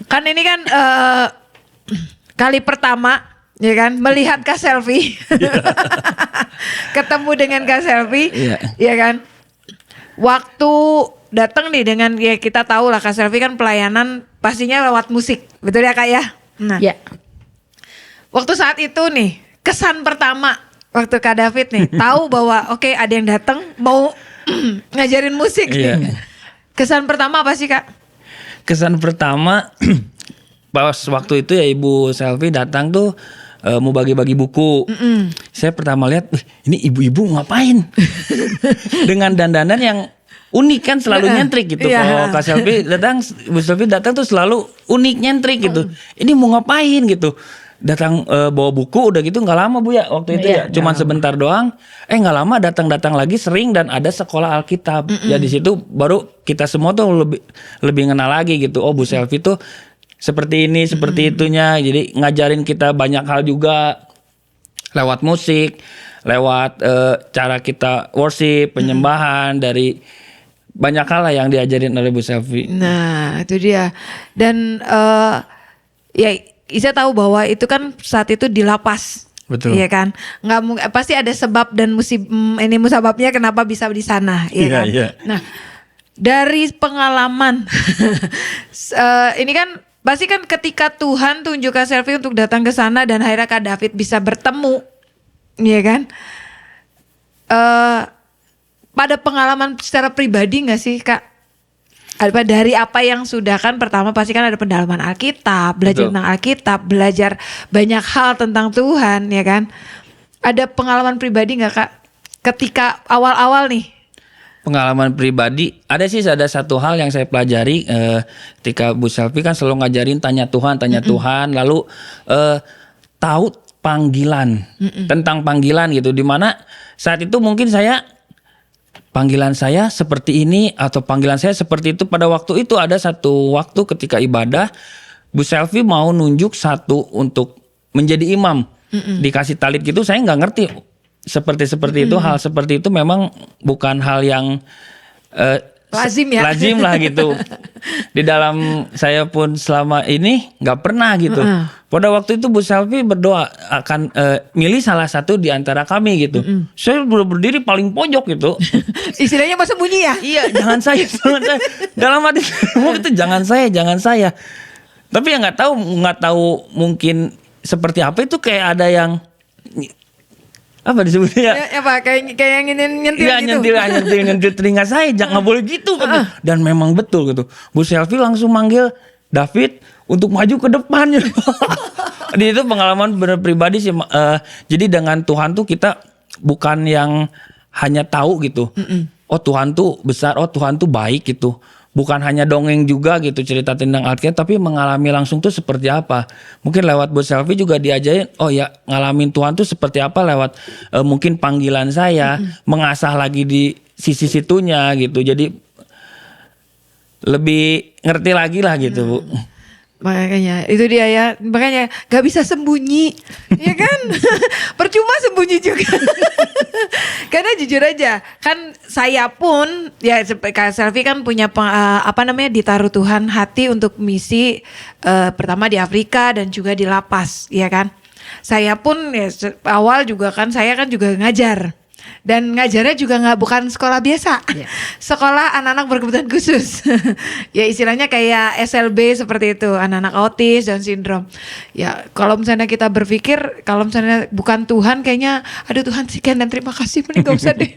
kan ini kan kali pertama ya kan melihat Kak Selvi, ketemu dengan Kak Selvi, ya kan. Waktu datang nih dengan ya kita tahu lah Kak Selvi kan pelayanan pastinya lewat musik, betul ya Kak ya. Nah, waktu saat itu nih. Kesan pertama waktu Kak David nih tahu bahwa oke, ada yang datang mau ngajarin musik nih. Kesan pertama apa sih Kak? Kesan pertama pas waktu itu ya Ibu Selfie datang tuh mau bagi-bagi buku. Saya pertama lihat, ini ibu-ibu ngapain? Dengan dandanan yang unik kan, selalu nyentrik gitu. Kalau Kak Selfie datang, Bu Selfie datang tuh selalu unik nyentrik gitu. Ini mau ngapain gitu? Datang bawa buku udah gitu nggak lama Bu ya waktu itu ya, cuman sebentar doang. Nggak lama datang lagi sering, dan ada sekolah Alkitab. Ya di situ baru kita semua tuh lebih kenal lagi gitu. Oh Bu Selfie tuh seperti ini, seperti itunya. Jadi ngajarin kita banyak hal juga lewat musik, lewat cara kita worship, penyembahan, dari banyak hal lah yang diajarin oleh Bu Selfie. Nah itu dia. Dan ya saya tahu bahwa itu kan saat itu di lapas. Betul. Iya kan, nggak pasti ada sebab dan musababnya kenapa bisa di sana, iya kan. Nah dari pengalaman, ini kan pasti kan ketika Tuhan tunjuk Kak Selfie untuk datang ke sana dan akhirnya Kak David bisa bertemu, iya kan. Pada pengalaman secara pribadi nggak sih Kak? Dari apa yang sudah kan, pertama pasti kan ada pendalaman Alkitab, belajar tentang Alkitab, belajar banyak hal tentang Tuhan, ya kan. Ada pengalaman pribadi nggak Kak ketika awal-awal nih? Pengalaman pribadi ada sih, ada satu hal yang saya pelajari ketika Bu Selfie kan selalu ngajarin tanya Tuhan, lalu tahu panggilan, tentang panggilan gitu, dimana saat itu mungkin panggilan saya seperti ini atau panggilan saya seperti itu. Pada waktu itu ada satu waktu ketika ibadah, Bu Selfie mau nunjuk satu untuk menjadi imam, dikasih talit gitu. Saya nggak ngerti seperti itu, hal seperti itu memang bukan hal yang lazim ya, lazim lah gitu. Di dalam saya pun selama ini nggak pernah gitu. Pada waktu itu Bu Selfie berdoa akan milih salah satu di antara kami gitu. Saya berdiri paling pojok gitu. Istilahnya masa bunyi ya? Iya, jangan saya. Dalam hati itu jangan saya. Tapi ya nggak tahu mungkin seperti apa itu, kayak ada yang apa disebutnya ya Pak, kayak nyentil gitu. Nyentil telinga saya, jangan boleh gitu gitu. Dan memang betul gitu. Bu Selfie langsung manggil David untuk maju ke depan. Di itu pengalaman benar pribadi sih. Jadi dengan Tuhan tuh kita bukan yang hanya tahu gitu. Oh Tuhan tuh besar, oh Tuhan tuh baik gitu. Bukan hanya dongeng juga gitu cerita tentang Alkitab, tapi mengalami langsung tuh seperti apa. Mungkin lewat Bu Selfie juga diajarin, oh ya ngalamin Tuhan tuh seperti apa lewat mungkin panggilan saya, mengasah lagi di sisi situnya gitu. Jadi lebih ngerti lagi lah gitu Bu. Makanya itu dia ya, makanya gak bisa sembunyi, ya kan? Percuma sembunyi juga. Karena jujur aja, kan saya pun ya Kak Selfie kan punya ditaruh Tuhan hati untuk misi pertama di Afrika dan juga di lapas, ya kan? Saya pun ya awal juga kan, saya kan juga ngajar. Dan ngajarnya juga bukan sekolah biasa, sekolah anak-anak berkebutuhan khusus. Ya istilahnya kayak SLB seperti itu, anak-anak autis dan sindrom. Ya kalau misalnya kita berpikir, kalau misalnya bukan Tuhan, kayaknya aduh Tuhan sekian dan terima kasih, mending gak usah deh.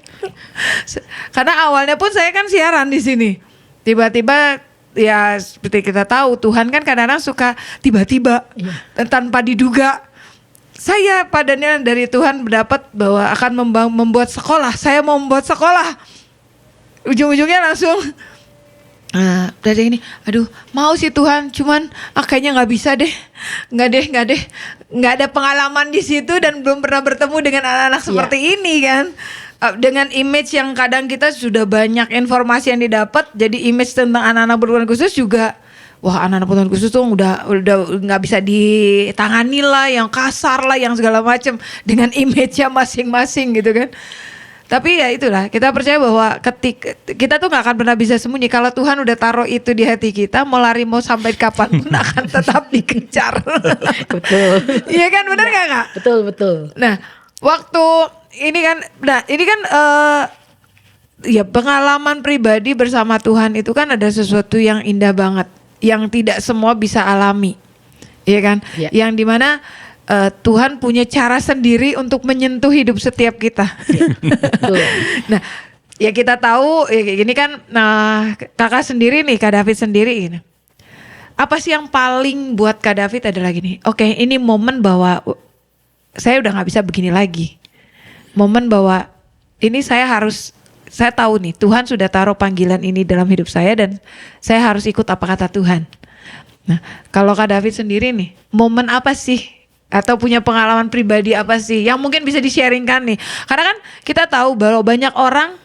Karena awalnya pun saya kan siaran di sini, tiba-tiba ya seperti kita tahu Tuhan kan kadang-kadang suka tiba-tiba tanpa diduga. Saya padanya dari Tuhan mendapat bahwa akan membuat sekolah. Saya mau membuat sekolah. Ujung-ujungnya langsung dari ini, aduh mau sih Tuhan, cuman kayaknya nggak bisa deh, nggak ada pengalaman di situ dan belum pernah bertemu dengan anak-anak seperti ini kan. Dengan image yang kadang kita sudah banyak informasi yang didapat, jadi image tentang anak-anak berkebutuhan khusus juga. Wah anak-anak berkebutuhan khusus tuh udah nggak bisa ditangani lah, yang kasar lah, yang segala macam dengan image-nya masing-masing gitu kan. Tapi ya itulah, kita percaya bahwa kita tuh nggak akan pernah bisa sembunyi. Kalau Tuhan udah taruh itu di hati kita, mau lari mau sampai kapan pun akan tetap dikejar. Betul. Iya kan, benar nggak Kak? Betul. Nah waktu ini kan ya pengalaman pribadi bersama Tuhan itu kan ada sesuatu yang indah banget, yang tidak semua bisa alami, ya kan? Yang dimana Tuhan punya cara sendiri untuk menyentuh hidup setiap kita. Nah, ya kita tahu, ini kan kakak sendiri nih, Kak David sendiri ini. apa sih yang paling buat Kak David adalah gini. Oke, ini momen bahwa saya udah nggak bisa begini lagi. Momen bahwa ini saya tahu nih Tuhan sudah taruh panggilan ini dalam hidup saya dan saya harus ikut apa kata Tuhan. Nah, kalau Kak David sendiri nih, momen apa sih atau punya pengalaman pribadi apa sih yang mungkin bisa di-sharingkan nih? Karena kan kita tahu bahwa banyak orang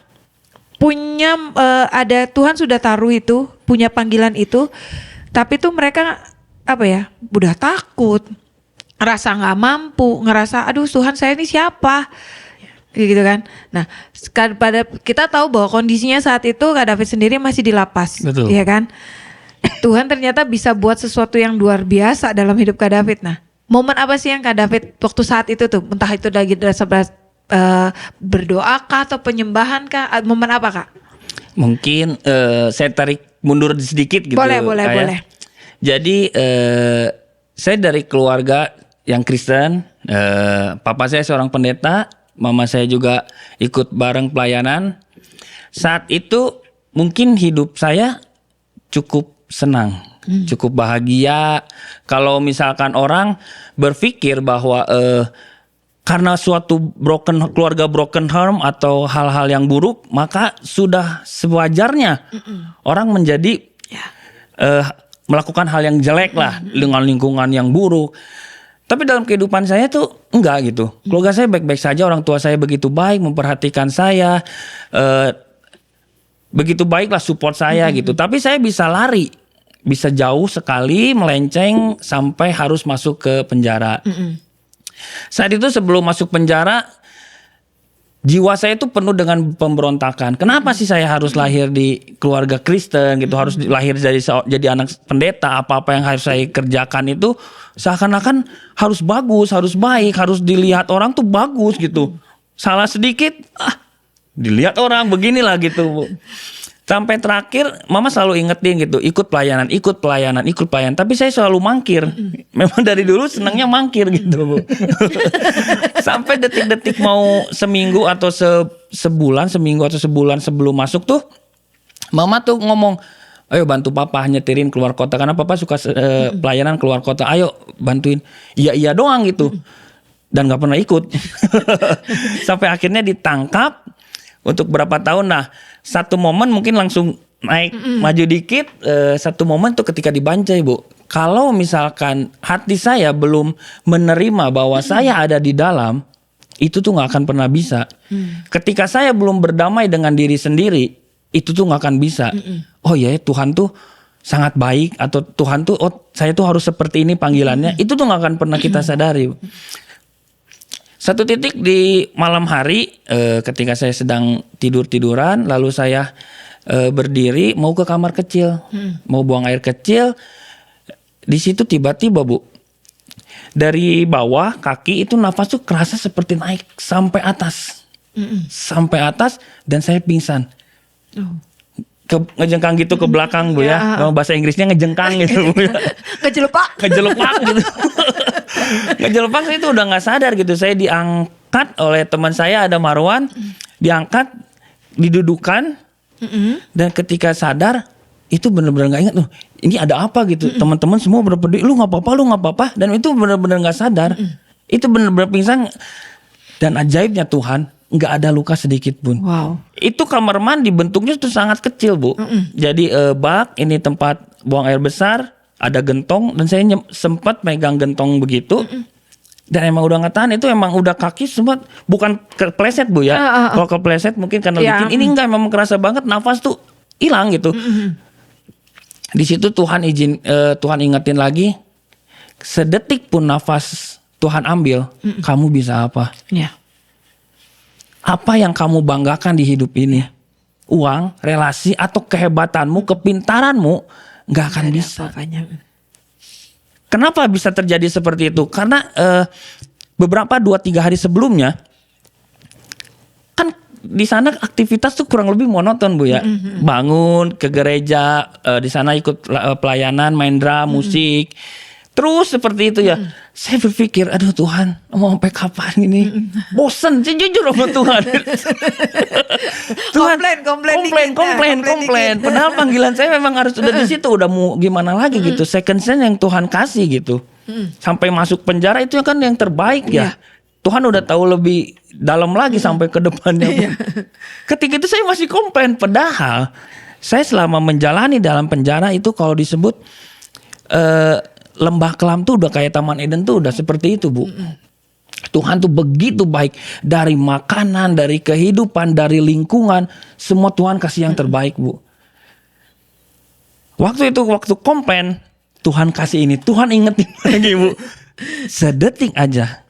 punya ada Tuhan sudah taruh itu, punya panggilan itu, tapi tuh mereka udah takut, ngerasa nggak mampu, ngerasa aduh Tuhan saya ini siapa? Gitu kan. Nah, pada kita tahu bahwa kondisinya saat itu Kak David sendiri masih di lapas. Betul. Iya kan? Tuhan ternyata bisa buat sesuatu yang luar biasa dalam hidup Kak David. Nah, momen apa sih yang Kak David waktu saat itu tuh? Entah itu lagi berdoa kah atau penyembahan kah? Momen apa Kak? Mungkin saya tarik mundur sedikit gitu. Boleh. Jadi saya dari keluarga yang Kristen. Papa saya seorang pendeta. Mama saya juga ikut bareng pelayanan. Saat itu mungkin hidup saya cukup senang, cukup bahagia. Kalau misalkan orang berpikir bahwa karena suatu keluarga broken home atau hal-hal yang buruk, maka sudah sewajarnya orang menjadi melakukan hal yang jelek lah dengan lingkungan yang buruk. Tapi dalam kehidupan saya tuh enggak gitu. Keluarga saya baik-baik saja, orang tua saya begitu baik, memperhatikan saya, begitu baiklah support saya gitu. Tapi saya bisa lari, bisa jauh sekali, melenceng sampai harus masuk ke penjara. Saat itu sebelum masuk penjara, jiwa saya itu penuh dengan pemberontakan. Kenapa sih saya harus lahir di keluarga Kristen gitu, harus lahir jadi anak pendeta, apa-apa yang harus saya kerjakan itu seakan-akan harus bagus, harus baik, harus dilihat orang tuh bagus gitu. Salah sedikit, dilihat orang beginilah gitu, Bu. Sampai terakhir mama selalu ingetin gitu, ikut pelayanan. Tapi saya selalu mangkir. Memang dari dulu senangnya mangkir gitu, Bu. Sampai detik-detik mau seminggu atau sebulan sebelum masuk tuh, mama tuh ngomong, ayo bantu papa nyetirin keluar kota. Karena papa suka pelayanan keluar kota. Ayo bantuin. Iya doang gitu. Dan gak pernah ikut. Sampai akhirnya ditangkap untuk berapa tahun. Nah, satu momen mungkin langsung naik maju dikit. Satu momen tuh ketika dibanjai, Bu. Kalau misalkan hati saya belum menerima bahwa saya ada di dalam, itu tuh gak akan pernah bisa. Ketika saya belum berdamai dengan diri sendiri, itu tuh gak akan bisa. Oh ya, Tuhan tuh sangat baik, atau Tuhan tuh saya tuh harus seperti ini panggilannya. Itu tuh gak akan pernah kita sadari. Satu titik di malam hari, ketika saya sedang tiduran, lalu saya berdiri mau ke kamar kecil, mau buang air kecil. Di situ tiba-tiba, Bu, dari bawah kaki itu nafas tuh kerasa seperti naik sampai atas, dan saya pingsan. Ngejengkang gitu ke belakang, Bu ya. Bahasa Inggrisnya ngejengkang gitu, Bu ya. Kejelepak gitu. Ngejelepak, saya itu udah nggak sadar gitu. Saya diangkat oleh teman saya, ada Marwan, diangkat, didudukan, dan ketika sadar itu benar-benar nggak ingat tuh. Ini ada apa gitu. Teman-teman semua berpeduli, lu nggak apa-apa, dan itu benar-benar nggak sadar. Itu benar-benar pingsan. Dan ajaibnya Tuhan, nggak ada luka sedikit pun. Wow. Itu kamar mandi bentuknya tuh sangat kecil, Bu. Jadi bak, ini tempat buang air besar, ada gentong, dan saya sempat megang gentong begitu. Dan emang udah nggak tahan, itu emang udah kaki sempat, bukan kepleset, Bu ya. Kalau kepleset mungkin karena licin, ini enggak, memang kerasa banget nafas tuh hilang gitu. Di situ Tuhan ingetin lagi, sedetik pun nafas Tuhan ambil, kamu bisa apa? Yeah. Apa yang kamu banggakan di hidup ini? Uang, relasi, atau kehebatanmu, kepintaranmu, nggak akan bisa. Kenapa bisa terjadi seperti itu? Karena beberapa 2-3 hari sebelumnya, kan di sana aktivitas tuh kurang lebih monoton, Bu ya. Bangun ke gereja, di sana ikut pelayanan, main drum, musik. terus seperti itu ya. Saya berpikir, aduh Tuhan, mau sampai kapan ini? Bosen, jujur sama Tuhan. Tuhan, komplain. Padahal panggilan saya memang harus udah di situ, udah mau gimana lagi gitu. Second chance yang Tuhan kasih gitu. Sampai masuk penjara itu kan yang terbaik ya. Tuhan udah tahu lebih dalam lagi sampai ke depannya. Ketika itu saya masih komplain, padahal saya selama menjalani dalam penjara itu kalau disebut Lembah Kelam tuh udah kayak Taman Eden tuh udah seperti itu, Bu. Tuhan tuh begitu baik, dari makanan, dari kehidupan, dari lingkungan, semua Tuhan kasih yang terbaik, Bu. Waktu komplain, Tuhan kasih ini, Tuhan ingetin lagi, Bu. Sedetik aja,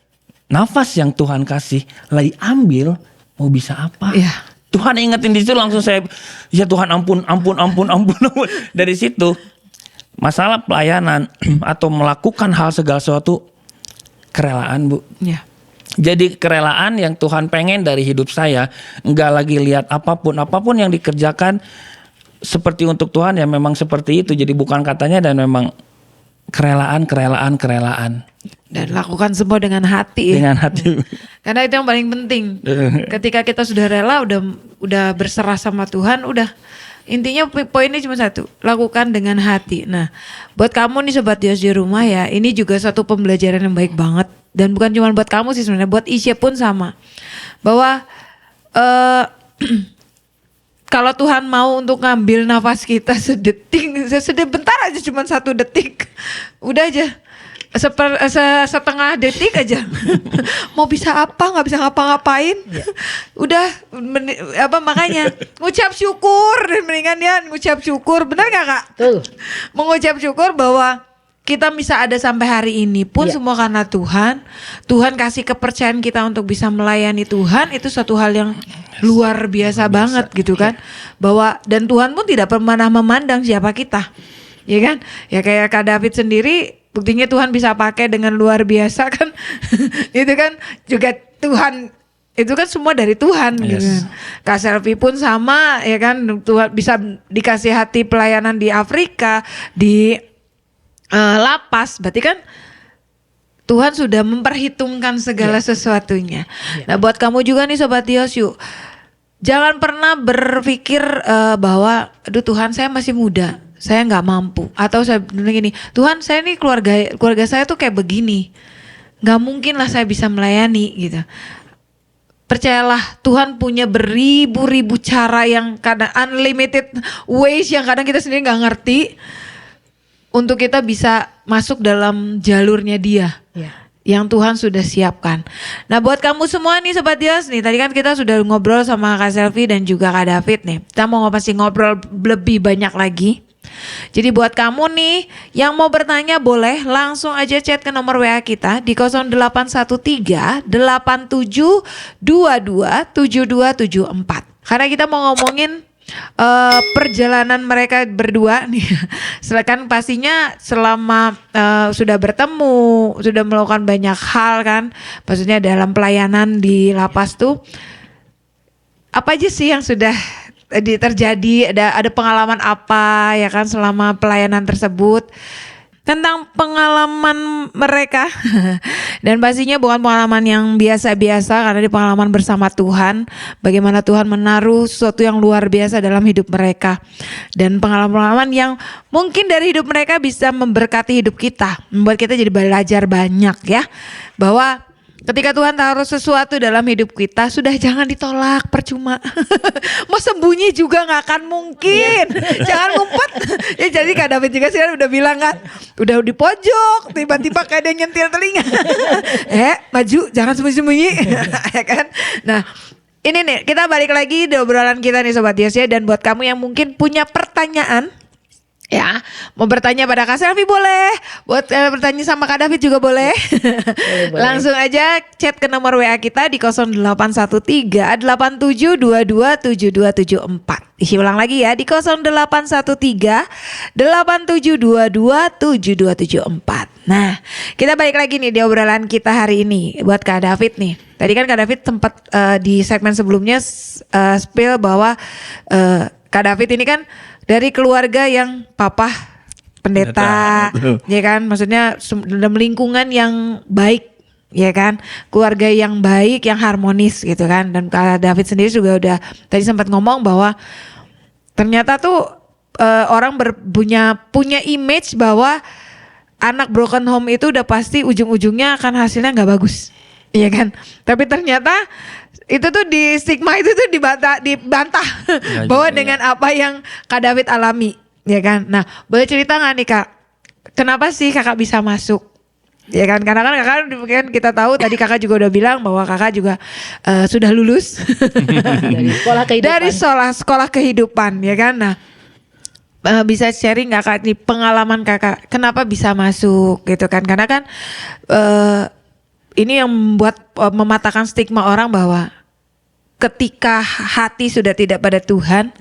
nafas yang Tuhan kasih lagi ambil, mau bisa apa? Iya. Tuhan ingetin di situ langsung saya, ya Tuhan ampun. Dari situ. Masalah pelayanan atau melakukan hal segala sesuatu kerelaan, Bu. Ya. Jadi kerelaan yang Tuhan pengen dari hidup saya, enggak lagi lihat apapun yang dikerjakan seperti untuk Tuhan ya memang seperti itu. Jadi bukan katanya dan memang kerelaan. Dan lakukan semua dengan hati. Dengan hati. Karena itu yang paling penting. Ketika kita sudah rela, udah berserah sama Tuhan, udah. Intinya poinnya cuma satu, lakukan dengan hati. Nah, buat kamu nih Sobat Dios di rumah ya, ini juga satu pembelajaran yang baik banget. Dan bukan cuma buat kamu sih sebenarnya, buat Isya pun sama. Bahwa kalau Tuhan mau untuk ngambil nafas kita sebentar aja, cuma 1 detik, udah aja. Setengah detik aja mau bisa apa, nggak bisa ngapa-ngapain, udah makanya ngucap syukur, mendingan ya ngucap syukur, benar nggak Kak? Mengucap syukur bahwa kita bisa ada sampai hari ini pun semua karena Tuhan kasih kepercayaan kita untuk bisa melayani Tuhan, itu suatu hal yang luar biasa banget gitu kan, bahwa dan Tuhan pun tidak pernah memandang siapa kita, ya kan? Ya kayak Kak David sendiri, buktinya Tuhan bisa pakai dengan luar biasa kan. Itu kan juga Tuhan, itu kan semua dari Tuhan gitu kan. Kak Selvi pun sama ya kan, Tuhan bisa dikasih hati pelayanan di Afrika, di lapas, berarti kan Tuhan sudah memperhitungkan segala sesuatunya. Nah buat kamu juga nih Sobat Dios, yuk jangan pernah berpikir bahwa aduh Tuhan saya masih muda, saya nggak mampu, atau saya bilang gini, Tuhan saya nih keluarga saya tuh kayak begini, nggak mungkin lah saya bisa melayani gitu. Percayalah Tuhan punya beribu-ribu cara yang kadang unlimited ways yang kadang kita sendiri nggak ngerti untuk kita bisa masuk dalam jalurnya Dia. Yang Tuhan sudah siapkan. Nah buat kamu semua nih Sobat Dios nih, tadi kan kita sudah ngobrol sama Kak Selvi dan juga Kak David nih. Kita mau ngobrol lebih banyak lagi. Jadi buat kamu nih yang mau bertanya boleh langsung aja chat ke nomor WA kita di 0813 8722 7274. Karena kita mau ngomongin perjalanan mereka berdua nih. Silakan pastinya selama sudah bertemu, sudah melakukan banyak hal kan. Maksudnya dalam pelayanan di lapas tuh apa aja sih yang sudah terjadi, ada pengalaman apa ya kan selama pelayanan tersebut, tentang pengalaman mereka. Dan pastinya bukan pengalaman yang biasa-biasa, karena di pengalaman bersama Tuhan, bagaimana Tuhan menaruh sesuatu yang luar biasa dalam hidup mereka, dan pengalaman-pengalaman yang mungkin dari hidup mereka bisa memberkati hidup kita, membuat kita jadi belajar banyak ya, bahwa ketika Tuhan taruh sesuatu dalam hidup kita, sudah jangan ditolak, percuma. Mau sembunyi juga gak akan mungkin. Jangan ngumpet. Ya jadi Kak David juga sih udah bilang kan, udah di pojok, tiba-tiba kayak ada yang nyentil telinga. Maju, jangan sembunyi-sembunyi. Ya kan? Nah ini nih, kita balik lagi di obrolan kita nih Sobat Dios ya. Dan buat kamu yang mungkin punya pertanyaan, ya, mau bertanya pada Kak Selvi boleh, buat bertanya sama Kak David juga boleh. Langsung aja chat ke nomor WA kita di 0813 8722 7274. Isi ulang lagi ya di 0813 8722 7274. Nah, kita balik lagi nih di obrolan kita hari ini buat Kak David nih. Tadi kan Kak David sempat di segmen sebelumnya spill bahwa Kak David ini kan dari keluarga yang papa pendeta, ya kan, maksudnya dalam lingkungan yang baik, ya kan, keluarga yang baik, yang harmonis gitu kan. Dan Kak David sendiri juga udah tadi sempat ngomong bahwa ternyata tuh orang punya image bahwa anak broken home itu udah pasti ujung-ujungnya akan hasilnya nggak bagus, iya kan. Tapi ternyata itu tuh di stigma itu tuh dibantah bahwa dengan apa yang Kak David alami, ya kan. Nah, boleh cerita nggak nih Kak, kenapa sih kakak bisa masuk? Ya kan, karena kan kakak kan kita tahu tadi kakak juga udah bilang bahwa kakak juga sudah lulus dari sekolah kehidupan, ya kan. Nah, bisa sharing nggak Kak, nih pengalaman kakak kenapa bisa masuk gitu kan? Karena kan ini yang membuat mematahkan stigma orang bahwa ketika hati sudah tidak pada Tuhan,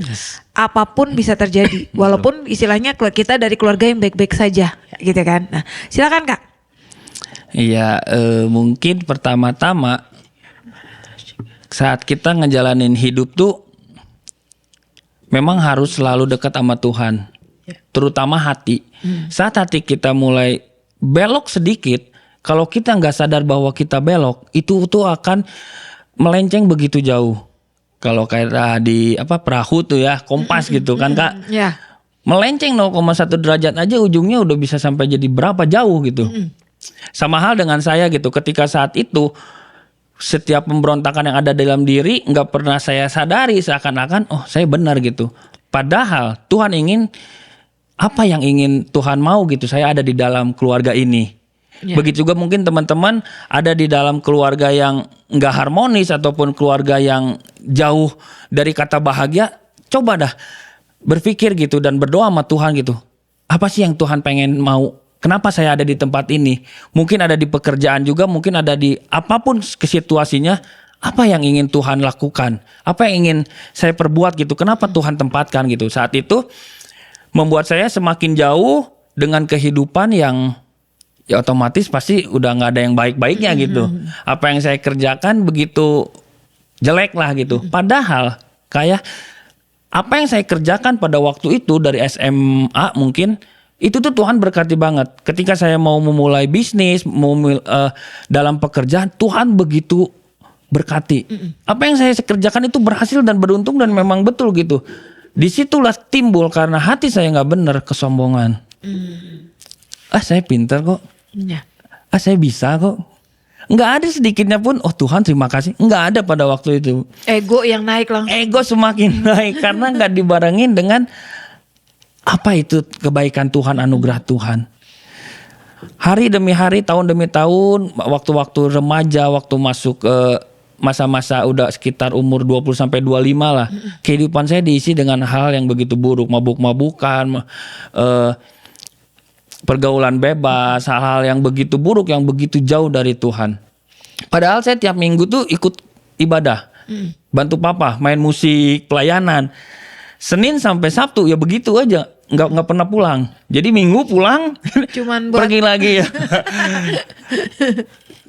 apapun bisa terjadi. Walaupun istilahnya kita dari keluarga yang baik-baik saja, gitu kan. Nah, silakan Kak. Iya, mungkin pertama-tama saat kita ngejalanin hidup tuh memang harus selalu dekat sama Tuhan, terutama hati. Saat hati kita mulai belok sedikit, kalau kita nggak sadar bahwa kita belok, itu tuh akan melenceng begitu jauh. Kalau kayak di perahu tuh ya, kompas gitu kan Kak. Melenceng 0,1 derajat aja ujungnya udah bisa sampai jadi berapa jauh gitu. Sama hal dengan saya gitu, ketika saat itu setiap pemberontakan yang ada dalam diri nggak pernah saya sadari, seakan-akan saya benar gitu. Padahal Tuhan ingin apa yang ingin Tuhan mau gitu, saya ada di dalam keluarga ini. Begitu juga mungkin teman-teman ada di dalam keluarga yang nggak harmonis ataupun keluarga yang jauh dari kata bahagia. Coba dah berpikir gitu dan berdoa sama Tuhan gitu. Apa sih yang Tuhan pengen mau? Kenapa saya ada di tempat ini? Mungkin ada di pekerjaan juga, mungkin ada di apapun situasinya. Apa yang ingin Tuhan lakukan? Apa yang ingin saya perbuat gitu? Kenapa Tuhan tempatkan gitu? Saat itu membuat saya semakin jauh dengan kehidupan yang ya otomatis pasti udah nggak ada yang baik-baiknya gitu. Apa yang saya kerjakan begitu jelek lah gitu. Padahal kayak apa yang saya kerjakan pada waktu itu dari SMA mungkin itu tuh Tuhan berkati banget. Ketika saya mau memulai bisnis, dalam pekerjaan, Tuhan begitu berkati. Apa yang saya kerjakan itu berhasil dan beruntung dan memang betul gitu. Disitulah timbul karena hati saya nggak benar, kesombongan. Saya pintar kok. Saya bisa kok. Nggak ada sedikitnya pun, Tuhan terima kasih. Nggak ada pada waktu itu. Ego yang naik langsung. Ego semakin naik karena nggak dibarengin dengan apa itu kebaikan Tuhan, anugerah Tuhan. Hari demi hari, tahun demi tahun, waktu-waktu remaja, waktu masuk ke masa-masa udah sekitar umur 20-25 lah. Kehidupan saya diisi dengan hal yang begitu buruk, mabuk-mabukan, pergaulan bebas, hal-hal yang begitu buruk, yang begitu jauh dari Tuhan. Padahal saya tiap minggu tuh ikut ibadah, bantu papa, main musik, pelayanan. Senin sampai Sabtu ya begitu aja, nggak pernah pulang. Jadi Minggu pulang, cuman pergi lagi ya.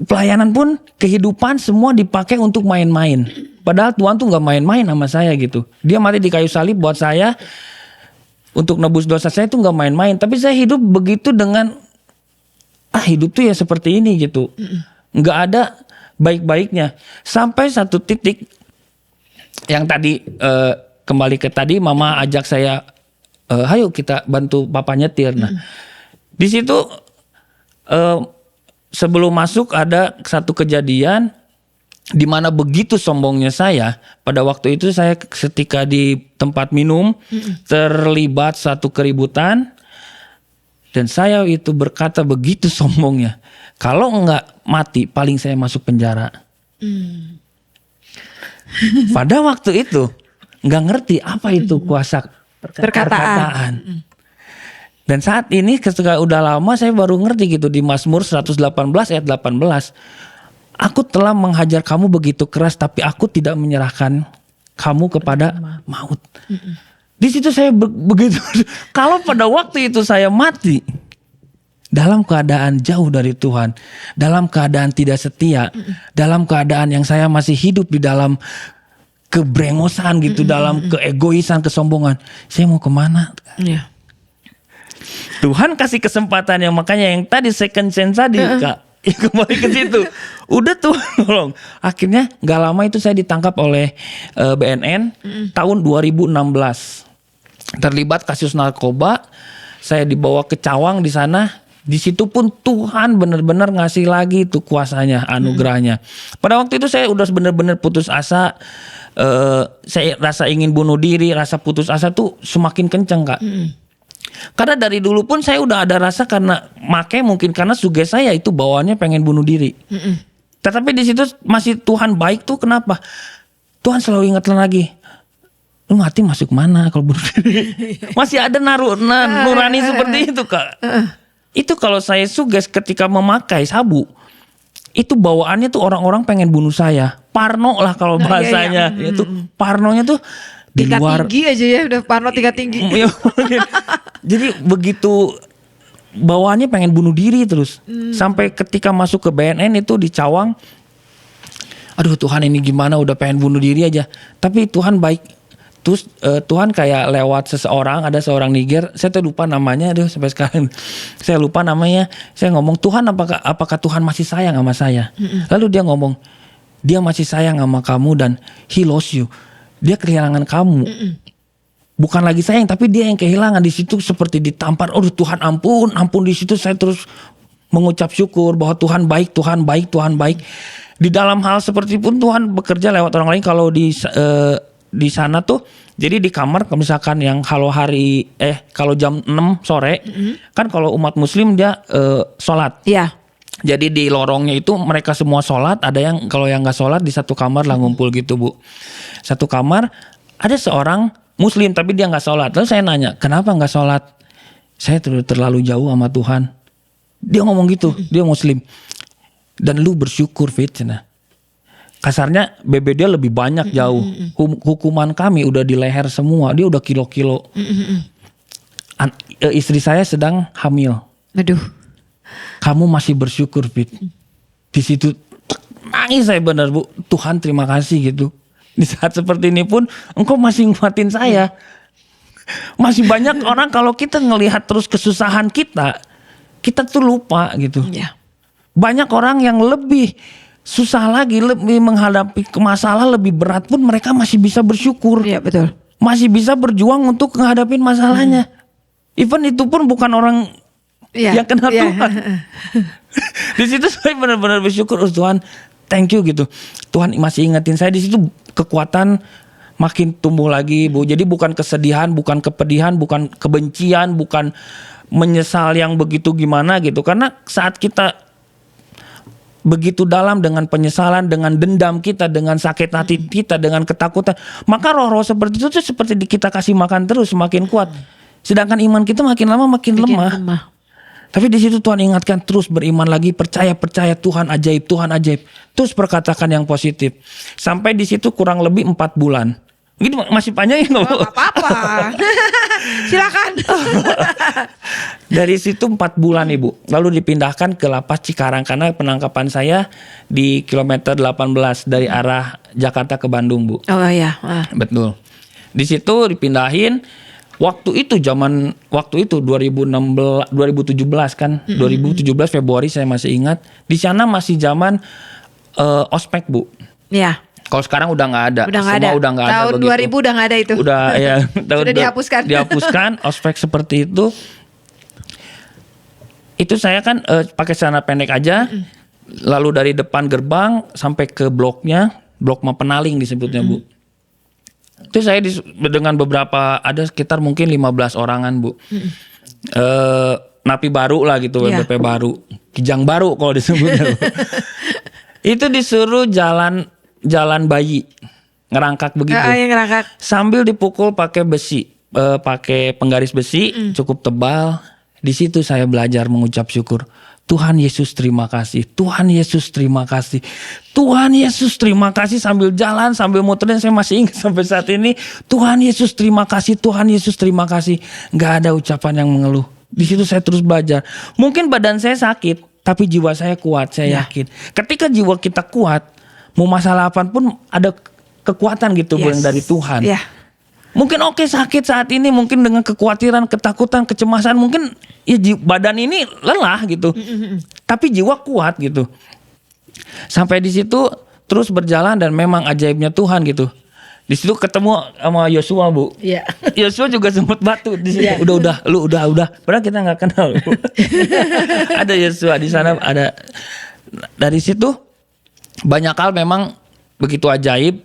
Pelayanan pun, kehidupan semua dipakai untuk main-main. Padahal Tuhan tuh nggak main-main sama saya gitu. Dia mati di kayu salib buat saya, untuk nebus dosa saya tuh nggak main-main. Tapi saya hidup begitu dengan hidup tuh ya seperti ini gitu, nggak ada baik-baiknya. Sampai satu titik yang tadi kembali ke tadi, mama ajak saya, ayo kita bantu papa nyetir. Nah, di situ sebelum masuk ada satu kejadian di mana begitu sombongnya saya. Pada waktu itu saya ketika di tempat minum terlibat satu keributan dan saya itu berkata begitu sombongnya, kalau enggak mati paling saya masuk penjara. Pada waktu itu nggak ngerti apa itu kuasa perkataan. Dan saat ini ketika udah lama saya baru ngerti gitu, di Mazmur 118 ayat 18. Aku telah menghajar kamu begitu keras tapi aku tidak menyerahkan kamu kepada maut. Di situ saya begitu. Kalau pada waktu itu saya mati dalam keadaan jauh dari Tuhan, dalam keadaan tidak setia, dalam keadaan yang saya masih hidup di dalam kebrengosan gitu, dalam keegoisan, kesombongan, saya mau kemana? Tuhan kasih kesempatan yang makanya yang tadi second chance tadi Kak, kembali ke situ. Udah Tuhan tolong. Akhirnya nggak lama itu saya ditangkap oleh BNN tahun 2016. Terlibat kasus narkoba. Saya dibawa ke Cawang di sana. Di situ pun Tuhan benar-benar ngasih lagi tuh kuasanya, anugerahnya. Pada waktu itu saya udah benar-benar putus asa. Saya rasa ingin bunuh diri, rasa putus asa tuh semakin kenceng Kak. Karena dari dulu pun saya udah ada rasa karena mungkin karena suges saya itu bawaannya pengen bunuh diri. Tetapi di situ masih Tuhan baik tuh kenapa? Tuhan selalu ingatkan lagi. Lu mati masuk mana kalau bunuh diri? Masih ada nurani seperti itu Kak. Itu kalau saya suges ketika memakai sabu, itu bawaannya tuh orang-orang pengen bunuh saya. Parno lah kalau bahasanya. Itu parnonya tuh di tingkat luar. tinggi aja ya, udah parno tingkat tinggi. Jadi begitu bawaannya pengen bunuh diri terus. Sampai ketika masuk ke BNN itu di Cawang. Aduh Tuhan ini gimana udah pengen bunuh diri aja. Tapi Tuhan baik. Terus Tuhan kayak lewat seseorang, ada seorang Niger, saya tuh lupa namanya, aduh sampai sekarang saya lupa namanya. Saya ngomong Tuhan apakah Tuhan masih sayang sama saya? Lalu dia ngomong dia masih sayang sama kamu dan He lost you. Dia kehilangan kamu. Bukan lagi sayang tapi dia yang kehilangan. Di situ seperti ditampar. Oh Tuhan ampun di situ saya terus mengucap syukur bahwa Tuhan baik, Tuhan baik, Tuhan baik. Di dalam hal seperti pun Tuhan bekerja lewat orang lain. Kalau di sana tuh jadi di kamar misalkan yang kalau jam 6 sore kan kalau umat muslim dia sholat. Iya. Jadi di lorongnya itu mereka semua sholat, ada yang kalau yang nggak sholat di satu kamar lah ngumpul gitu Bu. Satu kamar ada seorang muslim tapi dia nggak sholat. Lalu saya nanya kenapa nggak sholat? Saya terlalu jauh sama Tuhan. Dia ngomong gitu, dia muslim. Dan lu bersyukur Fit. Kasarnya BB dia lebih banyak jauh. Hukuman kami udah di leher semua. Dia udah kilo-kilo. Istri saya sedang hamil. Aduh. Kamu masih bersyukur Fit. Di situ nangis saya benar Bu. Tuhan terima kasih gitu. Di saat seperti ini pun engkau masih nguatin saya. Masih banyak orang kalau kita ngelihat terus kesusahan kita tuh lupa gitu. Ya. Banyak orang yang lebih susah lagi, lebih menghadapi masalah lebih berat pun mereka masih bisa bersyukur. Iya betul. Masih bisa berjuang untuk menghadapi masalahnya. Even itu pun bukan orang yang kenal Tuhan. Di situ saya benar-benar bersyukur, oh Tuhan, thank you gitu. Tuhan masih ingetin saya di situ kekuatan makin tumbuh lagi Bu. Jadi bukan kesedihan, bukan kepedihan, bukan kebencian, bukan menyesal yang begitu gimana gitu. Karena saat kita begitu dalam dengan penyesalan, dengan dendam kita, dengan sakit hati kita, dengan ketakutan, maka roh-roh seperti itu tuh seperti kita kasih makan terus semakin kuat. Sedangkan iman kita makin lama makin lemah. Tapi di situ Tuhan ingatkan terus beriman lagi, percaya Tuhan ajaib, Tuhan ajaib. Terus perkatakan yang positif. Sampai di situ kurang lebih 4 bulan. Mungkin masih panjang ya nggak apa-apa. Silakan. Dari situ 4 bulan Ibu. Lalu dipindahkan ke Lapas Cikarang karena penangkapan saya di kilometer 18 dari arah Jakarta ke Bandung Bu. Oh iya. Betul. Di situ dipindahin. Waktu itu 2017 kan. 2017 Februari saya masih ingat. Di sana masih zaman ospek Bu. Iya. Kalau sekarang udah nggak ada. Udah nggak ada. Tahun begitu. 2000 udah nggak ada itu. Udah ya. Sudah dihapuskan. Dihapuskan ospek seperti itu. Itu saya kan pakai celana pendek aja. Lalu dari depan gerbang sampai ke blok Mapenaling disebutnya Bu. Itu saya dengan beberapa ada sekitar mungkin 15 orangan Bu. Napi baru lah gitu, WBP baru. Kijang baru kalau disebutnya. Itu disuruh jalan bayi, ngerangkak begitu. Ngerangkak. Sambil dipukul pakai besi, pakai penggaris besi cukup tebal. Di situ saya belajar mengucap syukur. Tuhan Yesus terima kasih. Tuhan Yesus terima kasih. Tuhan Yesus terima kasih sambil jalan, sambil muterin saya masih ingat sampai saat ini. Tuhan Yesus terima kasih. Tuhan Yesus terima kasih. Gak ada ucapan yang mengeluh. Di situ saya terus belajar. Mungkin badan saya sakit, tapi jiwa saya kuat. Saya yakin. Ketika jiwa kita kuat, mau masalah apapun ada kekuatan gitu yang dari Tuhan. Mungkin sakit saat ini, mungkin dengan kekhawatiran, ketakutan, kecemasan, mungkin ya badan ini lelah gitu. Tapi jiwa kuat gitu. Sampai di situ terus berjalan dan memang ajaibnya Tuhan gitu. Di situ ketemu sama Yosua, Bu. Iya. Yosua juga sempat batu di situ. Udah. Padahal kita nggak kenal, Bu. Ada Yosua di sana, ada. Dari situ banyak hal memang begitu ajaib.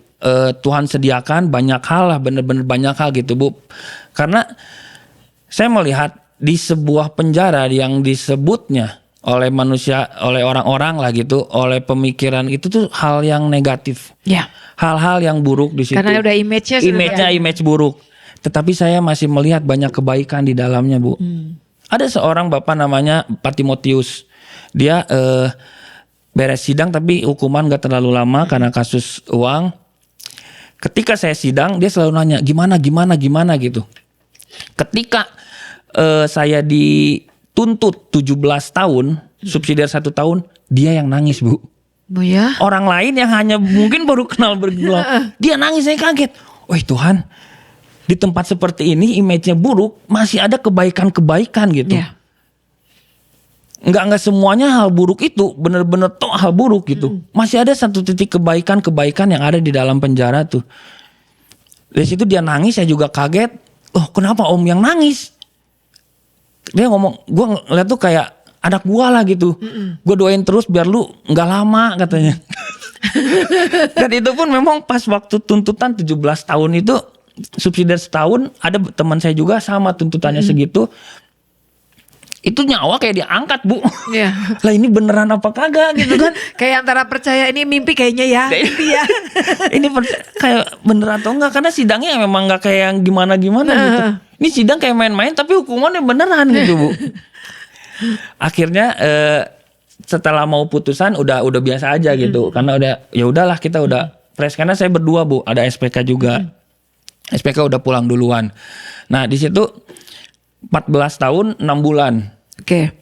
Tuhan sediakan banyak hal lah, bener-bener banyak hal gitu, Bu. Karena saya melihat di sebuah penjara yang disebutnya oleh manusia, oleh orang-orang lah gitu, oleh pemikiran itu tuh hal yang negatif. Ya. Hal-hal yang buruk di situ. Karena udah image buruk. Tetapi saya masih melihat banyak kebaikan di dalamnya, Bu. Ada seorang bapak namanya Pak Timotius. Dia beres sidang tapi hukuman gak terlalu lama karena kasus uang. Ketika saya sidang, dia selalu nanya gimana gitu. Ketika saya dituntut 17 tahun, subsidiar 1 tahun, dia yang nangis, Bu. Bu ya. Orang lain yang hanya mungkin baru kenal berdua, dia nangis, saya kaget. Wih Tuhan, di tempat seperti ini image-nya buruk, masih ada kebaikan-kebaikan gitu. Ya. Enggak semuanya hal buruk itu benar-benar hal buruk gitu. Masih ada satu titik kebaikan yang ada di dalam penjara tuh. Dari situ dia nangis, saya juga kaget. Oh, kenapa Om yang nangis? Dia ngomong, gue ngeliat tuh kayak anak gua lah gitu. Gue doain terus biar lu nggak lama katanya. Dan itu pun memang pas waktu tuntutan 17 tahun itu subsidiar setahun, ada teman saya juga sama tuntutannya segitu. Itu nyawa kayak diangkat, Bu. Iya. Lah ini beneran apa kagak gitu kan? Kayak antara percaya ini mimpi kayaknya ya. Iya. Ini kayak bener atau enggak, karena sidangnya memang enggak kayak yang gimana-gimana gitu. Ini sidang kayak main-main tapi hukumannya beneran gitu, Bu. Akhirnya setelah mau putusan udah biasa aja gitu. Karena udah ya udahlah, kita udah fresh, karena saya berdua, Bu, ada SPK juga. SPK udah pulang duluan. Nah, di situ 14 tahun 6 bulan. Oke.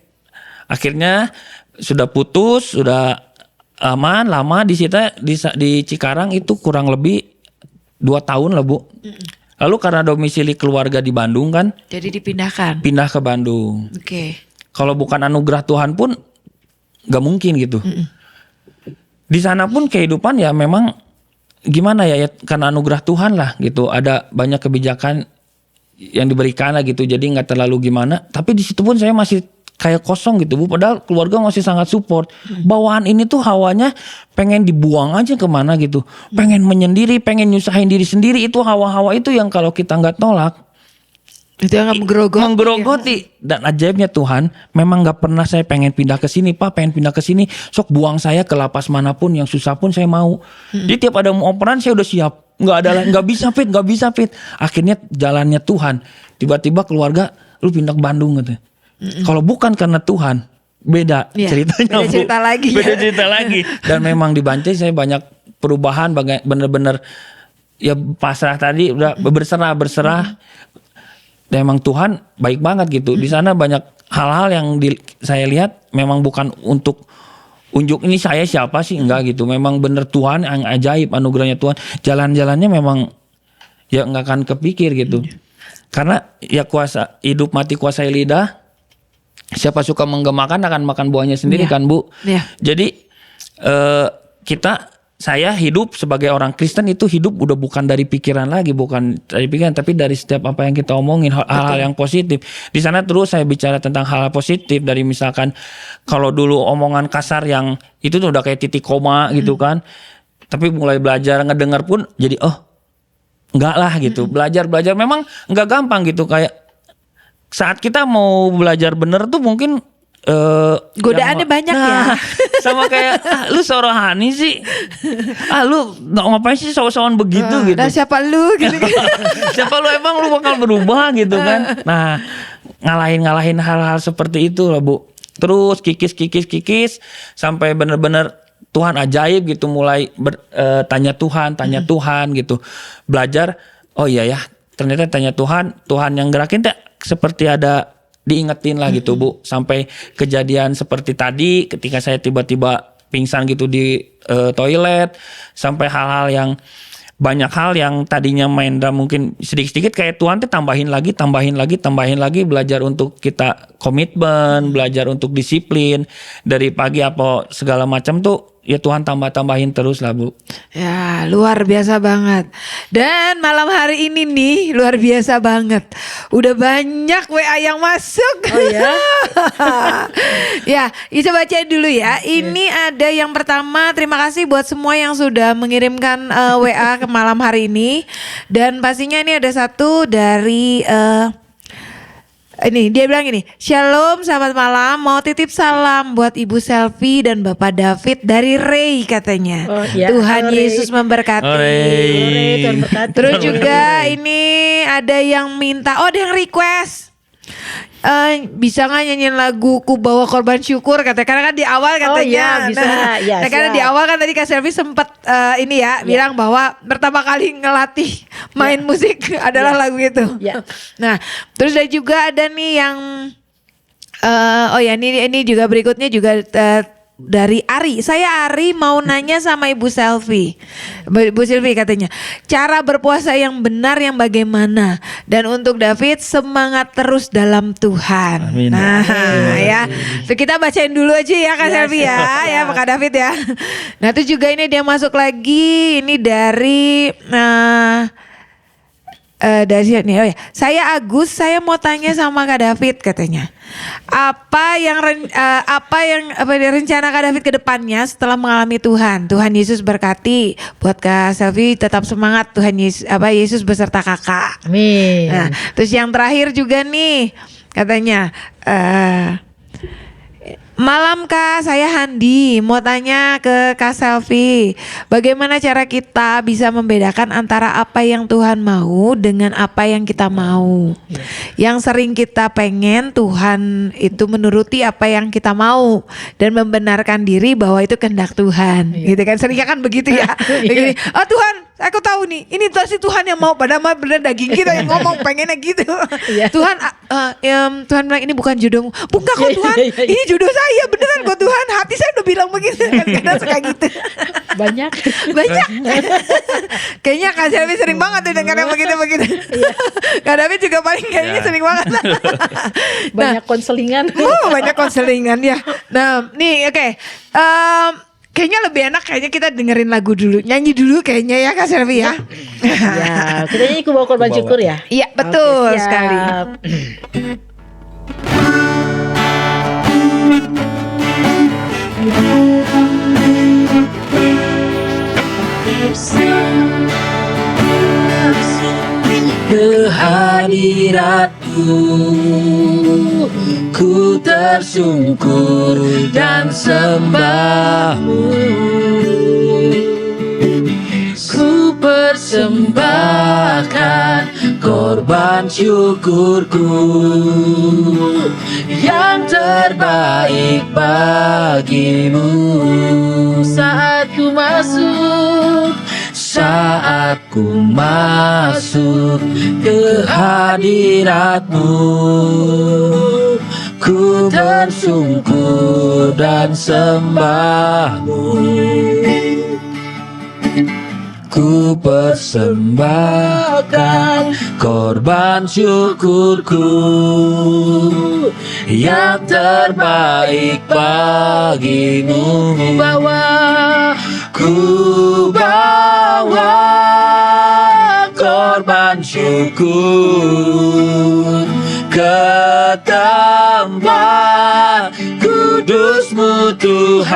Akhirnya sudah putus, sudah aman, lama di Cikarang itu kurang lebih 2 tahun lah, Bu. Lalu karena domisili keluarga di Bandung kan, Jadi dipindahkan. pindah ke Bandung. Oke. Kalau bukan anugerah Tuhan pun gak mungkin gitu. Di sana pun kehidupan ya memang gimana ya, karena anugerah Tuhan lah gitu. Ada banyak kebijakan yang diberikan lah gitu, jadi nggak terlalu gimana. Tapi di situ pun saya masih kayak kosong gitu, Bu. Padahal keluarga masih sangat support. Bawaan ini tuh hawanya pengen dibuang aja kemana gitu, pengen menyendiri, pengen nyusahin diri sendiri. Itu hawa-hawa itu yang kalau kita nggak tolak, Itu yang menggerogoti. Dan ajaibnya Tuhan, memang nggak pernah saya pengen pindah ke sini, Pak, pengen pindah ke sini. Sok buang saya ke lapas manapun yang susah pun saya mau. Jadi tiap ada mau operan saya udah siap. Nggak bisa fit. Akhirnya jalannya Tuhan. Tiba-tiba keluarga, lu pindah ke Bandung gitu. Kalau bukan karena Tuhan, beda ceritanya. Beda cerita lagi. Dan memang di Bancai saya banyak perubahan, bener-bener ya pasrah tadi, udah berserah. Dan emang Tuhan baik banget gitu. Di sana banyak hal-hal yang saya lihat memang bukan untuk unjuk ini saya siapa sih, enggak gitu. Memang bener Tuhan yang ajaib, anugerahnya Tuhan. Jalan-jalannya memang ya nggak akan kepikir gitu. Karena ya kuasa hidup mati kuasai lidah. Siapa suka menggemakan akan makan buahnya sendiri kan, Bu. Jadi saya hidup sebagai orang Kristen itu hidup udah bukan dari pikiran lagi, bukan dari pikiran, tapi dari setiap apa yang kita omongin, hal-hal yang positif. Di sana terus saya bicara tentang hal positif, dari misalkan kalau dulu omongan kasar yang itu tuh udah kayak titik koma gitu kan. Tapi mulai belajar ngedengar pun jadi enggak lah gitu. Belajar memang enggak gampang gitu, kayak saat kita mau belajar bener tuh mungkin godaannya banyak ya. Sama kayak lu sorohani sih, lu ngapain sih sowan begitu gitu. Nah, siapa lu gitu. Siapa lu, emang lu bakal berubah gitu kan. Nah, ngalahin hal-hal seperti itu lah, Bu. Terus kikis sampai bener-bener Tuhan ajaib gitu, mulai tanya Tuhan gitu. Belajar, oh iya ya, ternyata tanya Tuhan yang gerakin seperti ada diingetin lah gitu, Bu. Sampai kejadian seperti tadi ketika saya tiba-tiba pingsan gitu di toilet, sampai hal-hal yang banyak hal yang tadinya main drum mungkin sedikit-sedikit, kayak Tuhan tuh tambahin lagi, belajar untuk kita komitmen, belajar untuk disiplin dari pagi apa segala macam tuh ya Tuhan tambahin terus lah Bu. Ya luar biasa banget. Dan malam hari ini nih luar biasa banget. Udah banyak WA yang masuk. Oh ya? Ya, bisa bacain dulu ya. Ini ada yang pertama, terima kasih buat semua yang sudah mengirimkan WA ke malam hari ini. Dan pastinya ini ada satu dari ini dia bilang gini, Shalom, selamat malam, mau titip salam buat Ibu Selfie dan Bapak David dari Ray katanya. Oh, ya. Tuhan Ray. Yesus memberkati. Ray, Tuhan berkati. Terus juga ini ada yang minta, ada yang request. Bisa nggak nyanyiin lagu Ku Bawa Korban Syukur katanya, karena kan di awal katanya. Oh iya, bisa. Ya, karena siap. di awal kan tadi Kak Selvi sempat ini ya bilang bahwa pertama kali ngelatih main musik adalah lagu itu. Ya. Nah, terus ada juga ada nih yang ini juga berikutnya juga dari Ari. Saya Ari mau nanya sama Ibu Selvi. Ibu Selvi katanya, cara berpuasa yang benar yang bagaimana? Dan untuk David, semangat terus dalam Tuhan. Amin. Nah, ya. So, kita bacain dulu aja ya Kak Selvi ya, ya Kak David ya. Nah, itu juga ini dia masuk lagi, ini dari dari sini, oh ya, saya Agus, saya mau tanya sama Kak David katanya, apa rencana Kak David ke depannya setelah mengalami Tuhan. Tuhan Yesus berkati, buat Kak Selvi tetap semangat, Tuhan Yesus Yesus beserta kakak. Amin. Nah, terus yang terakhir juga nih katanya, malam Kak, saya Handi, mau tanya ke Kak Selvi, bagaimana cara kita bisa membedakan antara apa yang Tuhan mau dengan apa yang kita mau? Yang sering kita pengen Tuhan itu menuruti apa yang kita mau dan membenarkan diri bahwa itu kehendak Tuhan, gitu kan? Seringnya kan begitu ya. Begini, oh Tuhan, aku tahu nih, ini pasti Tuhan yang mau, padahal mah bener daging kita yang ngomong pengennya gitu. Tuhan, Tuhan bilang ini bukan jodohmu, bukan kok Tuhan, ini jodoh saya beneran kok Tuhan, hati saya udah bilang begitu. Kadang suka gitu. Banyak. Kayaknya Kak Selvi sering banget tuh dengar yang begitu-begitu. Kak David juga paling kayaknya sering banget. Banyak konselingan. Banyak konselingan ya. Nah, nih oke. Kayaknya lebih enak kayaknya kita dengerin lagu dulu, nyanyi dulu kayaknya ya Kak Selvi ya. Ya, kita nyanyi Ku Bawa Korban Syukur ya. Iya betul Oke, sekali. Kehadiratmu ku tersungkur dan sembahmu, ku persembahkan korban syukurku yang terbaik bagimu. Saat ku masuk ke hadiratmu, ku tersungkur dan sembahmu, ku persembahkan korban syukurku yang terbaik bagimu. Ku bawa korban syukur ke tempat kudus-Mu Tuhan.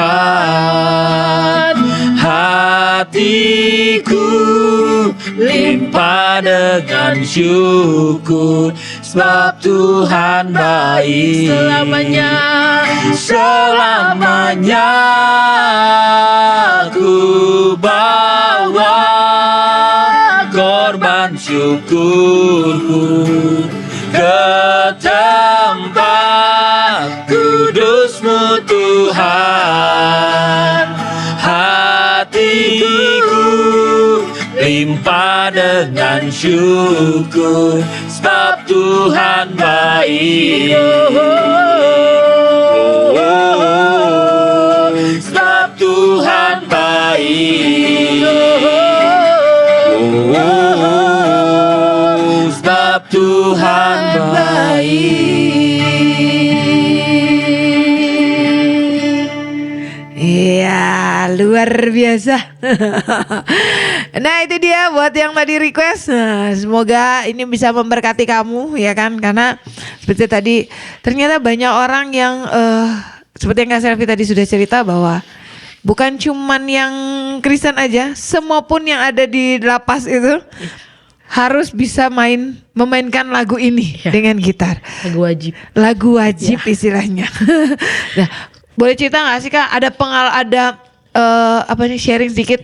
Hatiku limpah dengan syukur, sebab Tuhan baik selamanya. Ku bawa korban syukurku ke tempat kudus-Mu Tuhan. Hatiku limpah dengan syukur, sebab Tuhan baik. Sebab Tuhan baik. luar biasa. Nah itu dia buat yang tadi request. Nah, semoga ini bisa memberkati kamu ya kan, karena seperti tadi ternyata banyak orang yang seperti yang Kak Selvi tadi sudah cerita bahwa bukan cuman yang Kristen aja, semua pun yang ada di lapas itu harus bisa memainkan lagu ini dengan gitar. Lagu wajib istilahnya. Nah, boleh cerita nggak sih Kak, ada sharing sedikit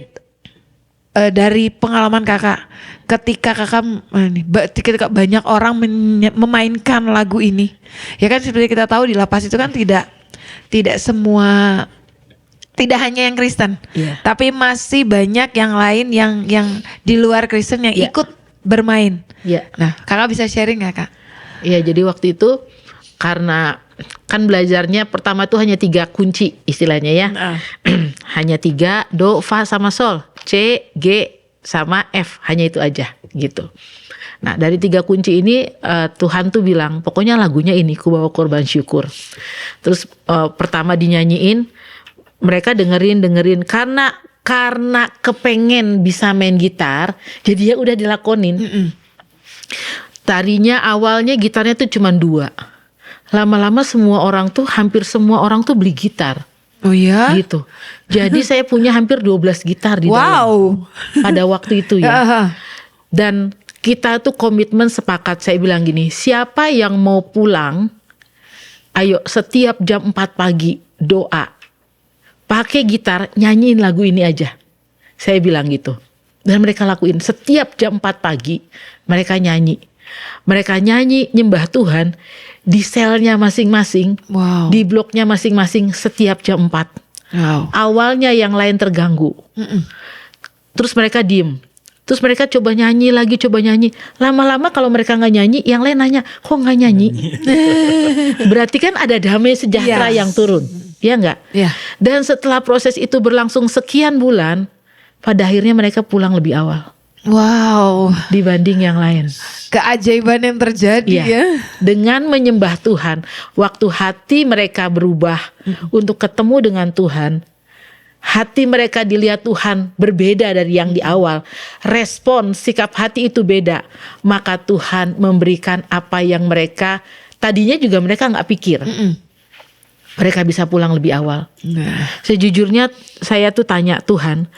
dari pengalaman Kakak ketika ketika banyak orang memainkan lagu ini. Ya kan seperti kita tahu di lapas itu kan tidak hanya yang Kristen, tapi masih banyak yang lain yang di luar Kristen yang ikut bermain. Nah, Kakak bisa sharing nggak Kak? Iya, jadi waktu itu karena kan belajarnya pertama tuh hanya 3 kunci istilahnya ya. Hanya 3, do, fa sama sol, C, G sama F, hanya itu aja gitu. Nah dari 3 kunci ini Tuhan tuh bilang pokoknya lagunya ini ku bawa korban syukur. Terus pertama dinyanyiin, mereka dengerin karena kepengen bisa main gitar, jadi ya udah dilakonin. Tadinya awalnya gitarnya tuh cuma 2. Lama-lama hampir semua orang tuh beli gitar. Oh ya? Gitu. Jadi saya punya hampir 12 gitar di dalam. Pada waktu itu ya. Dan kita tuh komitmen sepakat, saya bilang gini, siapa yang mau pulang, ayo setiap jam 4 pagi doa, pakai gitar nyanyiin lagu ini aja. Saya bilang gitu. Dan mereka lakuin, setiap jam 4 pagi mereka nyanyi. Mereka nyanyi nyembah Tuhan di selnya masing-masing, di bloknya masing-masing setiap jam 4. Awalnya yang lain terganggu. Terus mereka diem. Terus mereka coba nyanyi lagi, Lama-lama kalau mereka gak nyanyi, yang lain nanya, kok gak nyanyi? Berarti kan ada damai sejahtera yang turun. Ya enggak? Dan setelah proses itu berlangsung sekian bulan, pada akhirnya mereka pulang lebih awal. Dibanding yang lain. Keajaiban yang terjadi ya. Dengan menyembah Tuhan, waktu hati mereka berubah untuk ketemu dengan Tuhan, hati mereka dilihat Tuhan berbeda dari yang di awal. Respon sikap hati itu beda. Maka Tuhan memberikan apa yang mereka tadinya juga mereka gak pikir. Mereka bisa pulang lebih awal. Sejujurnya saya tuh tanya Tuhan,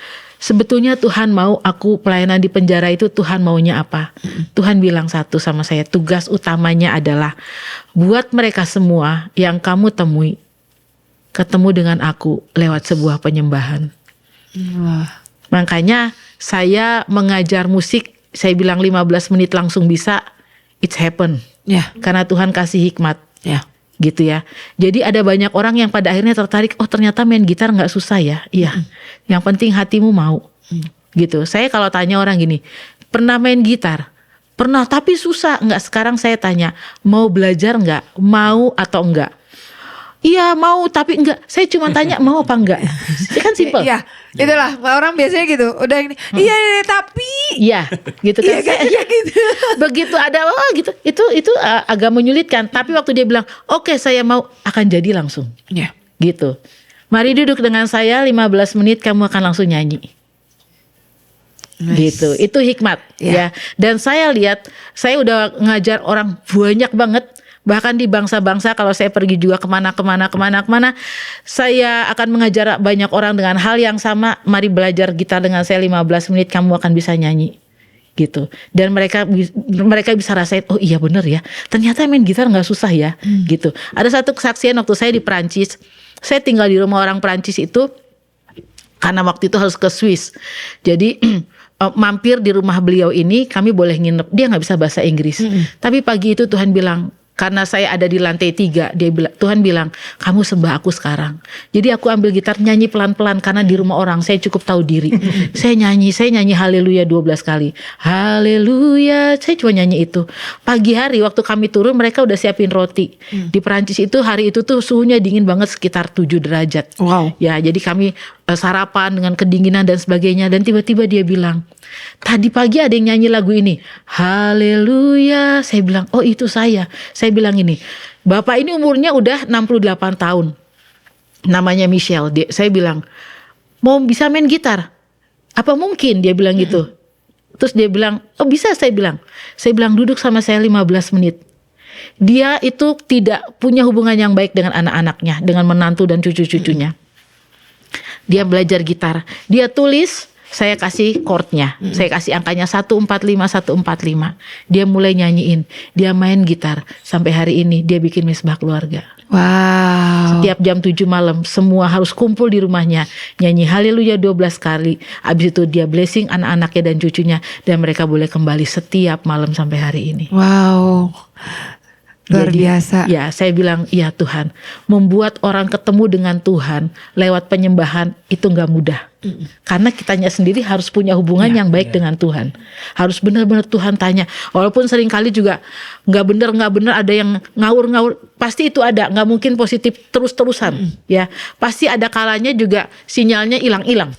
sebetulnya Tuhan mau aku pelayanan di penjara itu Tuhan maunya apa? Tuhan bilang satu sama saya, tugas utamanya adalah buat mereka semua yang kamu temui ketemu dengan aku lewat sebuah penyembahan. Makanya saya mengajar musik, saya bilang 15 menit langsung bisa, it's happen. Karena Tuhan kasih hikmat. Gitu ya. Jadi ada banyak orang yang pada akhirnya tertarik, oh ternyata main gitar gak susah ya. Yang penting hatimu mau. Gitu. Saya kalau tanya orang gini, pernah main gitar? Pernah, tapi susah. Enggak, sekarang saya tanya, mau belajar enggak? Mau atau enggak? Iya mau, tapi enggak. Saya cuma tanya mau apa enggak. Itu kan simpel. Itulah orang biasanya gitu. Udah ini, tapi. Gitu kan. Gitu. Begitu ada gitu. Itu agak menyulitkan. Tapi waktu dia bilang, oke, saya mau, akan jadi langsung. Gitu. Mari duduk dengan saya 15 menit, kamu akan langsung nyanyi. Gitu. Itu hikmat ya. Dan saya lihat, saya udah ngajar orang banyak banget. Bahkan di bangsa-bangsa, kalau saya pergi juga kemana, saya akan mengajar banyak orang dengan hal yang sama. Mari belajar gitar dengan saya 15 menit, kamu akan bisa nyanyi. Gitu. Dan mereka bisa rasain, oh iya bener ya, ternyata main gitar gak susah ya. Gitu. Ada satu kesaksian waktu saya di Perancis, saya tinggal di rumah orang Perancis itu, karena waktu itu harus ke Swiss. Jadi mampir di rumah beliau ini, kami boleh nginep. Dia gak bisa bahasa Inggris. Tapi pagi itu Tuhan bilang, karena saya ada di lantai 3, Tuhan bilang, kamu sembah aku sekarang. Jadi aku ambil gitar, nyanyi pelan-pelan, karena di rumah orang saya cukup tahu diri. Saya nyanyi haleluya 12 kali. Haleluya, saya cuma nyanyi itu. Pagi hari waktu kami turun, mereka udah siapin roti. Di Perancis itu hari itu tuh suhunya dingin banget, sekitar 7 derajat. Ya, jadi kami sarapan dengan kedinginan dan sebagainya. Dan tiba-tiba dia bilang, tadi pagi ada yang nyanyi lagu ini, haleluya. Saya bilang, oh itu saya. Saya bilang ini, bapak ini umurnya udah 68 tahun, namanya Michel. Saya bilang, mau bisa main gitar. Apa mungkin, dia bilang gitu. Terus dia bilang, oh bisa, saya bilang duduk sama saya 15 menit. Dia itu tidak punya hubungan yang baik dengan anak-anaknya, dengan menantu dan cucu-cucunya. Dia belajar gitar, dia tulis, saya kasih chordnya, saya kasih angkanya 145, 145. Dia mulai nyanyiin, dia main gitar. Sampai hari ini dia bikin Misbah Keluarga. Wow. Setiap jam 7 malam semua harus kumpul di rumahnya, nyanyi haleluya 12 kali. Habis itu dia blessing anak-anaknya dan cucunya, dan mereka boleh kembali setiap malam sampai hari ini. Wow. Luar Jadi, biasa. ya saya bilang, ya Tuhan, membuat orang ketemu dengan Tuhan lewat penyembahan itu gak mudah. Karena kitanya sendiri harus punya hubungan yang baik dengan Tuhan. Harus benar-benar Tuhan tanya. Walaupun seringkali juga gak benar ada yang ngawur-ngawur. Pasti itu ada, gak mungkin positif terus-terusan. Ya, pasti ada kalanya juga sinyalnya hilang-hilang.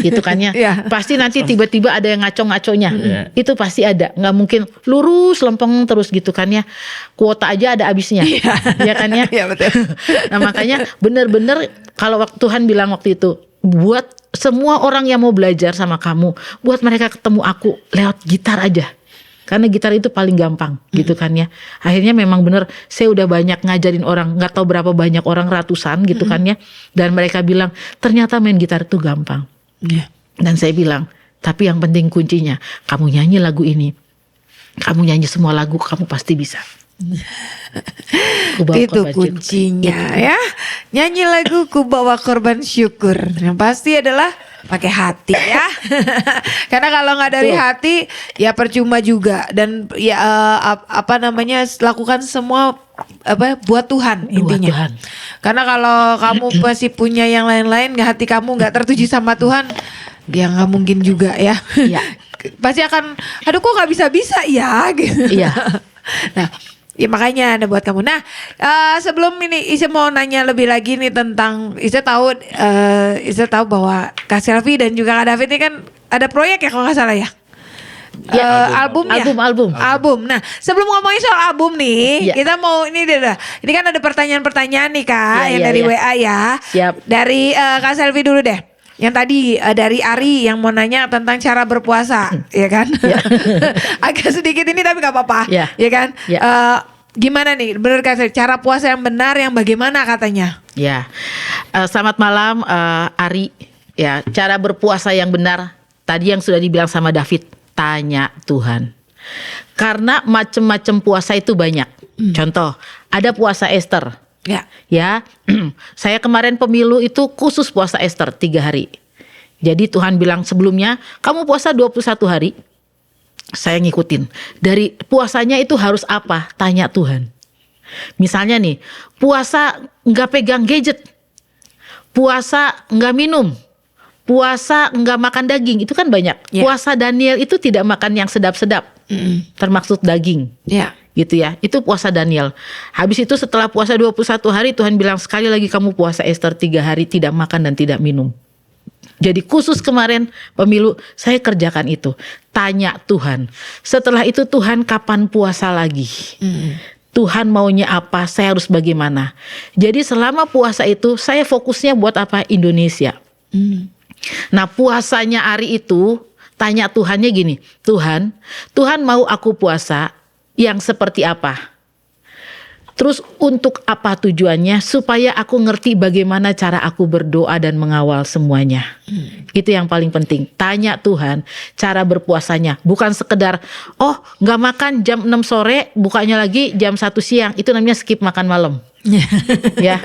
Gitu kan ya. Pasti nanti tiba-tiba ada yang ngaco-ngaconya. Itu pasti ada. Gak mungkin lurus lempeng terus gitu kan ya. Kuota aja ada habisnya. Ya kan ya. Iya betul. Nah makanya benar-benar kalau Tuhan bilang waktu itu, buat semua orang yang mau belajar sama kamu, buat mereka ketemu aku lewat gitar aja. Karena gitar itu paling gampang gitu kan ya. Akhirnya memang benar, saya udah banyak ngajarin orang, gak tahu berapa banyak orang, ratusan gitu kan ya. Dan mereka bilang ternyata main gitar itu gampang. Dan saya bilang, tapi yang penting kuncinya, kamu nyanyi lagu ini, kamu nyanyi semua lagu, kamu pasti bisa. Itu kuncinya ya. Nyanyi lagu Ku Bawa Korban Syukur. Yang pasti adalah pakai hati ya. Karena kalau nggak dari hati ya percuma juga. Dan ya lakukan semua buat Tuhan intinya. Tuhan. Karena kalau kamu masih punya yang lain-lain, hati kamu nggak tertuju sama Tuhan, ya nggak mungkin juga ya. Pasti akan, aduh kok nggak bisa ya gitu. Iya. Nah, ya makanya ada buat kamu. Nah, sebelum ini Isa mau nanya lebih lagi nih tentang Isa tahu bahwa Kak Selvi dan juga Kak David ini kan ada proyek ya kalau nggak salah ya. Album. Nah, sebelum ngomongin soal album nih, kita mau ini kan ada pertanyaan-pertanyaan nih Kak yang dari WA ya. Siap. Dari Kak Selvi dulu deh. Yang tadi dari Ari yang mau nanya tentang cara berpuasa, ya kan? Agak sedikit ini tapi gak apa-apa, ya kan? Gimana nih, bener kan cara puasa yang benar yang bagaimana katanya? Ya, selamat malam Ari. Ya, cara berpuasa yang benar tadi yang sudah dibilang sama David, tanya Tuhan. Karena macam-macam puasa itu banyak. Contoh, ada puasa Esther. Ya, saya kemarin pemilu itu khusus puasa Esther 3 hari. Jadi Tuhan bilang sebelumnya, kamu puasa 21 hari. Saya ngikutin. Dari puasanya itu harus apa? Tanya Tuhan. Misalnya nih, puasa nggak pegang gadget. Puasa nggak minum. Puasa nggak makan daging. Itu kan banyak. Puasa Daniel itu tidak makan yang sedap-sedap. Termaksud daging. Gitu ya, itu puasa Daniel. Habis itu setelah puasa 21 hari Tuhan bilang sekali lagi kamu puasa Esther 3 hari tidak makan dan tidak minum. Jadi khusus kemarin pemilu saya kerjakan itu. Tanya Tuhan. Setelah itu Tuhan kapan puasa lagi? Tuhan maunya apa? Saya harus bagaimana? Jadi selama puasa itu saya fokusnya buat apa? Indonesia. Nah puasanya Ari itu tanya Tuhannya gini. Tuhan mau aku puasa yang seperti apa? Terus untuk apa tujuannya? Supaya aku ngerti bagaimana cara aku berdoa dan mengawal semuanya. Itu yang paling penting. Tanya Tuhan cara berpuasanya. Bukan sekedar, gak makan jam 6 sore, bukanya lagi jam 1 siang. Itu namanya skip makan malam. Ya,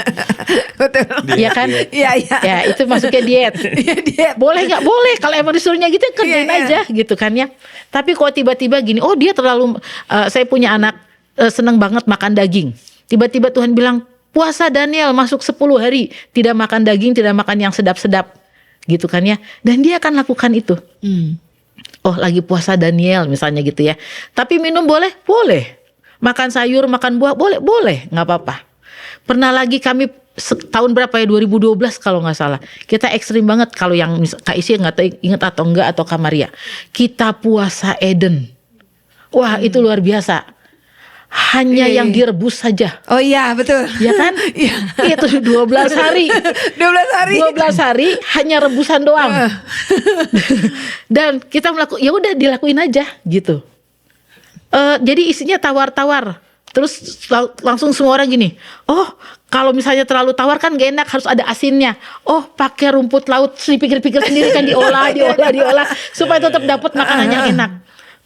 betul. Iya kan? Iya. Ya itu masuknya diet. Diet. Boleh nggak? Boleh. Kalau emang disuruhnya gitu kerjain aja gitu kan ya. Tapi kalau tiba-tiba gini, dia terlalu, saya punya anak seneng banget makan daging. Tiba-tiba Tuhan bilang puasa Daniel masuk 10 hari tidak makan daging, tidak makan yang sedap-sedap, gitu kan ya. Dan dia akan lakukan itu. Lagi puasa Daniel misalnya gitu ya. Tapi minum boleh? Boleh. Makan sayur, makan buah boleh, nggak apa-apa. Pernah lagi kami tahun berapa ya 2012 kalau nggak salah. Kita ekstrim banget kalau yang Kak Isi nggak tahu ingat atau enggak atau Kak Maria. Kita puasa Eden. Wah itu luar biasa. hanya Iya, yang iya. direbus saja. Oh iya betul. Ya kan? Itu 12 hari. 12 hari. 12 hari hanya rebusan doang. Dan kita ya udah dilakuin aja gitu. Jadi isinya tawar-tawar. Terus langsung semua orang gini, oh kalau misalnya terlalu tawar kan gak enak, harus ada asinnya. Oh pakai rumput laut, dipikir-pikir sendiri kan diolah supaya tetap dapat makanan yang enak.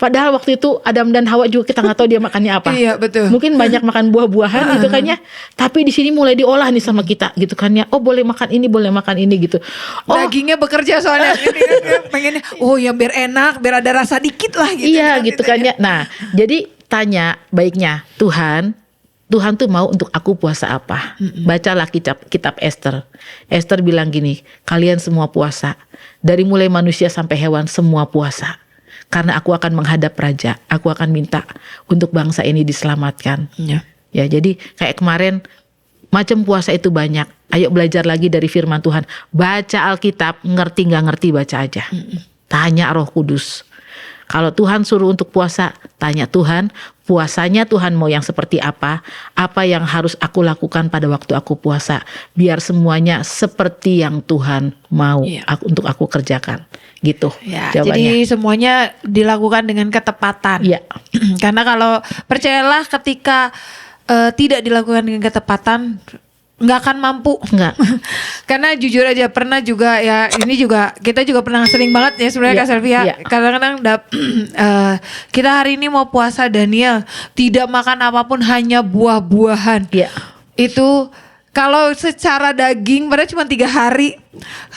Padahal waktu itu Adam dan Hawa juga kita nggak tahu dia makannya apa. Iya betul. Mungkin banyak makan buah-buahan gitu kan ya. Tapi di sini mulai diolah nih sama kita gitu kan ya. Oh boleh makan ini gitu. Oh Dagingnya bekerja soalnya pengennya, oh ya biar enak, biar ada rasa dikit lah gitu. iya gitu kan ya. Nah jadi tanya baiknya Tuhan tuh mau untuk aku puasa apa? Bacalah kitab Esther. Esther bilang gini, kalian semua puasa. Dari mulai manusia sampai hewan semua puasa. Karena aku akan menghadap raja. Aku akan minta untuk bangsa ini diselamatkan. Iya. Ya jadi kayak kemarin macam puasa itu banyak. Ayo belajar lagi dari firman Tuhan. Baca Alkitab, ngerti gak ngerti baca aja. Tanya Roh Kudus. Kalau Tuhan suruh untuk puasa, tanya Tuhan, puasanya Tuhan mau yang seperti apa yang harus aku lakukan pada waktu aku puasa, biar semuanya seperti yang Tuhan mau untuk aku kerjakan, gitu. Ya, jawabannya. jadi semuanya dilakukan dengan ketepatan. Iya. Karena kalau percayalah ketika tidak dilakukan dengan ketepatan, nggak akan mampu. Nggak. Karena jujur aja pernah juga ya, ini juga kita juga pernah sering banget ya sebenarnya Iya, Kak Selvia. iya. Kadang-kadang kita hari ini mau puasa Daniel tidak makan apapun, hanya buah-buahan. Iya. Itu kalau secara daging padahal cuma 3 hari,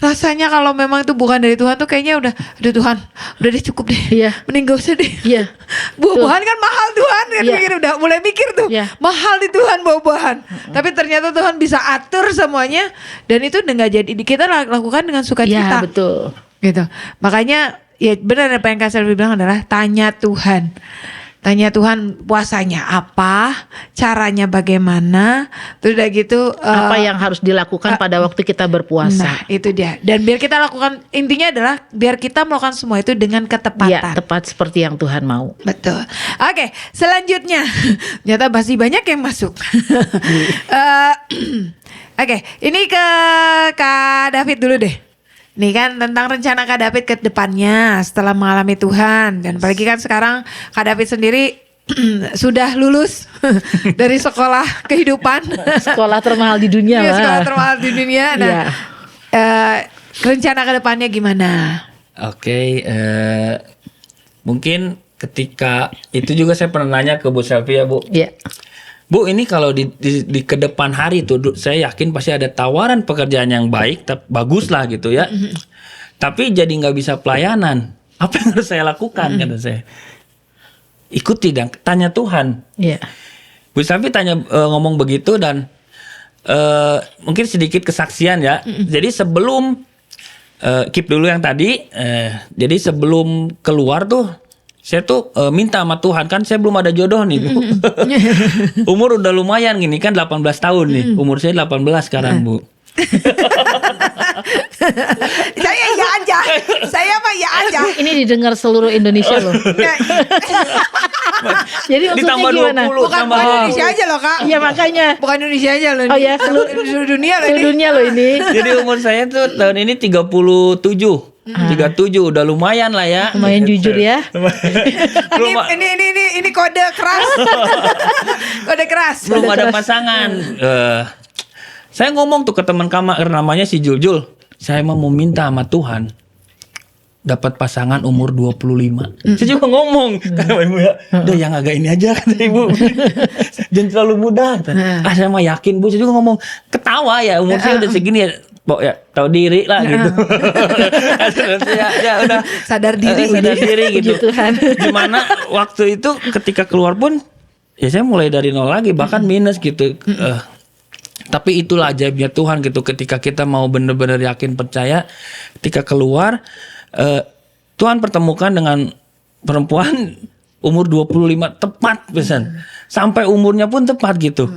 rasanya kalau memang itu bukan dari Tuhan tuh kayaknya udah, aduh Tuhan, udah deh cukup deh. Iya. Mending gak usah deh. Iya. Buah-buahan kan mahal Tuhan kan, Iya. mikir udah mulai mikir tuh. Iya. Mahal di Tuhan buah-buahan. Tapi ternyata Tuhan bisa atur semuanya dan itu udah nggak jadi, kita lakukan dengan sukacita. Iya betul. Gitu. Makanya ya benar apa yang Kak Selvi bilang adalah tanya Tuhan. Tanya Tuhan puasanya apa, caranya bagaimana, terus udah gitu Apa yang harus dilakukan pada waktu kita berpuasa? Nah itu dia. Dan biar kita lakukan, intinya adalah biar kita melakukan semua itu dengan ketepatan. Ya, tepat seperti yang Tuhan mau. Betul. Oke, selanjutnya ternyata masih banyak yang masuk. Oke, ini ke Kak David dulu deh. Nih kan tentang rencana Kak David ke depannya setelah mengalami Tuhan. Dan apalagi kan sekarang Kak David sendiri sudah lulus dari sekolah kehidupan. Sekolah termahal di dunia Iya, lah. sekolah termahal di dunia. Nah, Iya. rencana ke depannya gimana? Oke, mungkin ketika itu juga saya pernah nanya ke Bu Selvi ya Bu. Iya. Bu, ini kalau di ke depan hari itu saya yakin pasti ada tawaran pekerjaan yang baik, bagus lah gitu ya. Tapi jadi nggak bisa pelayanan. Apa yang harus saya lakukan? Kata saya. Ikuti dan tanya Tuhan. Iya. Bu Selvi ngomong begitu dan mungkin sedikit kesaksian ya. Jadi sebelum keep dulu yang tadi. Jadi sebelum keluar tuh saya tuh minta sama Tuhan, kan saya belum ada jodoh nih Bu. Umur udah lumayan gini kan 18 tahun nih. Umur saya 18 sekarang Bu. Saya iya aja. Saya mah iya aja. Ini didengar seluruh Indonesia loh. Jadi maksudnya Ditambah gimana? 20. Bukan tambah Indonesia aja loh Kak. Iya makanya. Bukan Indonesia aja loh. Oh ya, seluruh dunia loh Seluruh ini. dunia loh ini. Jadi umur saya tuh tahun ini 37. 37 udah lumayan lah ya. Lumayan jujur ya. Ini kode keras. Kode keras. Belum ada pasangan. Saya ngomong tuh ke teman kamar namanya si Juljul. Saya mau minta sama Tuhan dapat pasangan umur 25. Saya juga ngomong kata ibu ya, udah yang agak ini aja kata ibu. Jangan terlalu muda. Saya mah yakin Bu. Saya juga ngomong ketawa ya, umur saya udah segini ya. Ya tahu diri lah gitu. ya udah Sadar diri. sadar diri gitu. Tuhan. Gimana waktu itu ketika keluar pun ya saya mulai dari nol lagi, bahkan minus gitu. Tapi itulah ajaibnya Tuhan gitu, ketika kita mau benar-benar yakin percaya, ketika keluar Tuhan pertemukan dengan perempuan umur 25 tepat pesan. Sampai umurnya pun tepat gitu.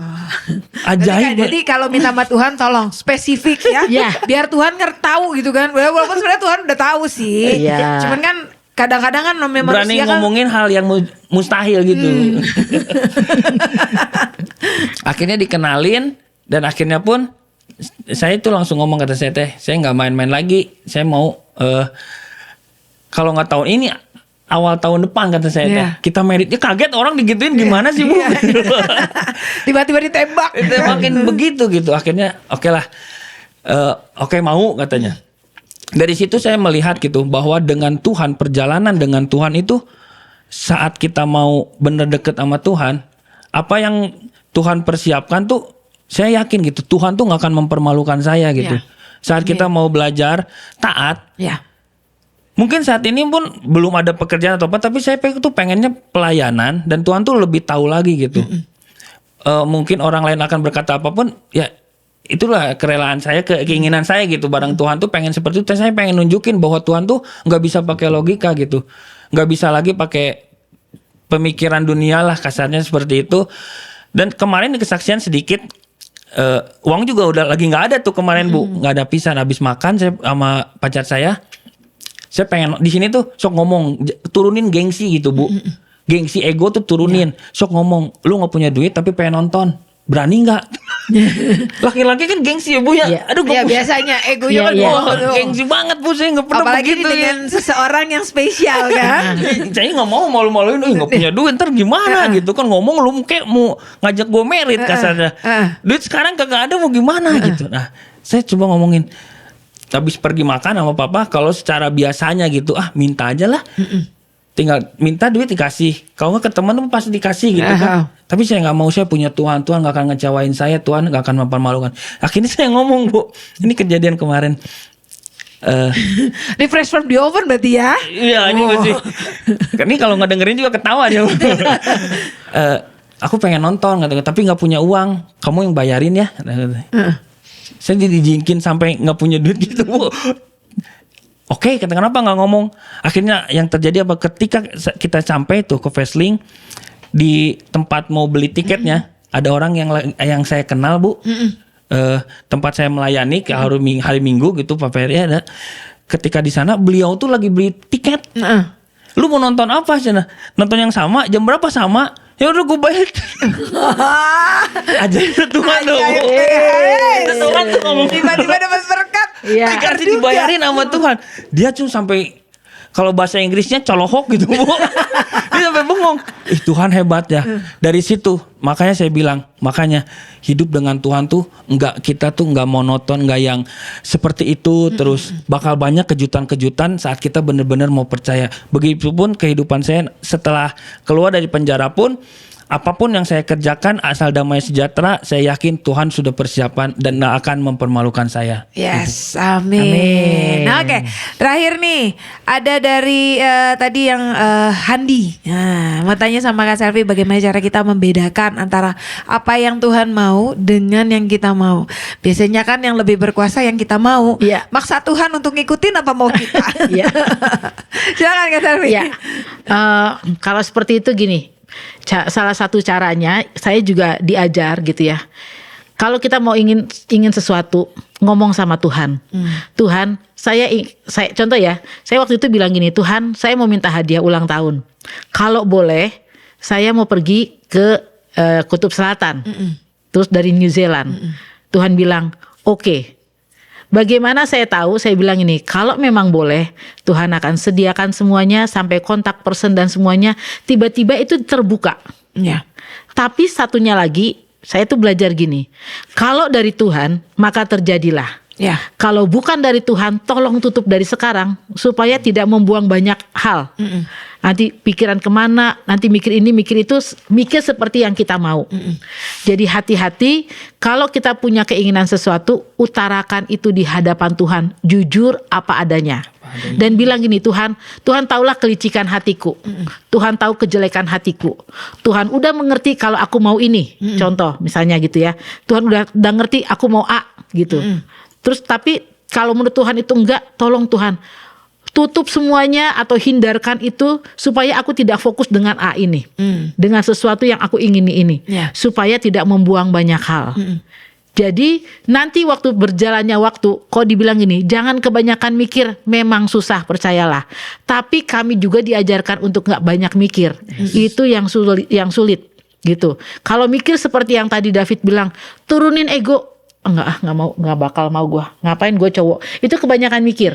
Ajaib. Jadi kalau minta sama Tuhan tolong spesifik ya. Iya. Biar Tuhan tahu gitu kan. Walaupun sebenarnya Tuhan udah tahu sih. Iya. Cuman kan kadang-kadang kan namanya berani manusia kan ngomongin hal yang mustahil gitu. Akhirnya dikenalin dan akhirnya pun saya itu langsung ngomong, kata saya nggak main-main lagi, saya mau kalau nggak tahun ini awal tahun depan, kata saya teh kita merit. Ya kaget orang digituin, gimana sih Bu? Tiba-tiba ditembak. Ditembakin begitu gitu. Akhirnya oke lah, oke mau katanya. Dari situ saya melihat gitu bahwa dengan Tuhan, perjalanan dengan Tuhan itu saat kita mau bener deket sama Tuhan, apa yang Tuhan persiapkan tuh saya yakin gitu Tuhan tuh nggak akan mempermalukan saya gitu. Saat kita mau belajar taat, mungkin saat ini pun belum ada pekerjaan atau apa, tapi saya tuh pengennya pelayanan dan Tuhan tuh lebih tahu lagi gitu. Mungkin orang lain akan berkata apapun, ya itulah kerelaan saya, keinginan saya gitu. Barang Tuhan tuh pengen seperti itu, saya pengen nunjukin bahwa Tuhan tuh nggak bisa pakai logika gitu, nggak bisa lagi pakai pemikiran dunia lah, kasarnya seperti itu. Dan kemarin di kesaksian sedikit, uang juga udah lagi nggak ada tuh kemarin Bu, nggak ada pisan. Habis makan saya sama pacar saya pengen di sini tuh sok ngomong, turunin gengsi gitu Bu, gengsi ego tuh turunin, sok ngomong, lu nggak punya duit tapi pengen nonton, berani nggak? Laki-laki kan gengsi ya Bu ya. Aduh, biasanya egonya kan gengsi banget Bu, saya nggak pernah apalagi begitu dengan seseorang yang spesial kan. Saya nggak mau malu-maluin, nggak punya duit ntar gimana gitu kan, ngomong lu kayak mau ngajak gue merit kasarnya. Duit sekarang kagak ada mau gimana gitu. Nah saya coba ngomongin, habis pergi makan sama papa, kalau secara biasanya gitu minta aja lah, tinggal minta duit dikasih, kalau nggak ke teman tuh pasti dikasih gitu kan. Tapi saya nggak mau, saya punya Tuhan nggak akan ngecewain saya, Tuhan nggak akan mempermalukan. Akhirnya saya ngomong Bu, ini kejadian kemarin. Ini fresh from the oven berarti ya? Iya ini sih. Ini kalau nggak dengerin juga ketawa dia. Aku pengen nonton, tapi nggak punya uang, kamu yang bayarin ya. Saya dijinkin sampai nggak punya duit gitu Bu. Oke, kenapa nggak ngomong? Akhirnya yang terjadi apa? Ketika kita sampai tuh ke Fesling, di tempat mau beli tiketnya, ada orang yang saya kenal Bu. Tempat saya melayani ke hari Minggu gitu, Pak Ferry ada. Ketika di sana beliau tuh lagi beli tiket. Lu mau nonton apa sih? Nonton yang sama, jam berapa sama? Ya udah gue bayar. Aja Tuhan dong. Tuhan tuh ngomong tiba-tiba dapat berkat. Dikasih dibayarin sama Tuhan. Dia tuh sampai, kalau bahasa Inggrisnya colohok gitu Bu. Dia sampai bengong. Tuhan hebat ya. Dari situ makanya saya bilang, makanya hidup dengan Tuhan tuh kita tuh nggak monoton, nggak yang seperti itu terus. Bakal banyak kejutan-kejutan saat kita benar-benar mau percaya. Begitupun kehidupan saya setelah keluar dari penjara pun, apapun yang saya kerjakan asal damai sejahtera, saya yakin Tuhan sudah persiapan dan tidak akan mempermalukan saya. Yes, amin. Nah, oke, terakhir nih ada dari tadi yang Handi. Nah, mau tanya sama Kak Selvi, bagaimana cara kita membedakan antara apa yang Tuhan mau dengan yang kita mau. Biasanya kan yang lebih berkuasa yang kita mau. Maksa Tuhan untuk ngikutin apa mau kita. Silakan Kak Selvi. Kalau seperti itu gini. Salah satu caranya saya juga diajar gitu ya. Kalau kita mau ingin sesuatu, ngomong sama Tuhan. Tuhan, saya contoh ya, saya waktu itu bilang gini, Tuhan, saya mau minta hadiah ulang tahun. Kalau boleh, saya mau pergi ke Kutub Selatan. Terus dari New Zealand. Tuhan bilang, oke. Bagaimana saya tahu? Saya bilang ini, kalau memang boleh, Tuhan akan sediakan semuanya sampai kontak person dan semuanya. Tiba-tiba itu terbuka. Tapi satunya lagi, saya tuh belajar gini. Kalau dari Tuhan, maka terjadilah. Kalau bukan dari Tuhan, tolong tutup dari sekarang supaya tidak membuang banyak hal. Nanti pikiran kemana, nanti mikir ini, mikir itu, mikir seperti yang kita mau. Jadi hati-hati, kalau kita punya keinginan sesuatu, utarakan itu di hadapan Tuhan, jujur apa adanya. Dan bilang gini, Tuhan tahulah kelicikan hatiku. Tuhan tahu kejelekan hatiku. Tuhan udah mengerti kalau aku mau ini. Contoh misalnya gitu ya. Tuhan udah ngerti aku mau A gitu. Terus tapi kalau menurut Tuhan itu enggak, tolong Tuhan tutup semuanya atau hindarkan itu supaya aku tidak fokus dengan A ini. Dengan sesuatu yang aku ingini ini. Supaya tidak membuang banyak hal. Jadi nanti waktu berjalannya waktu, kok dibilang gini, jangan kebanyakan mikir, memang susah, percayalah. Tapi kami juga diajarkan untuk nggak banyak mikir. Itu yang sulit gitu. Kalau mikir seperti yang tadi David bilang, turunin ego, nggak bakal mau gue. Ngapain gue cowok? Itu kebanyakan mikir.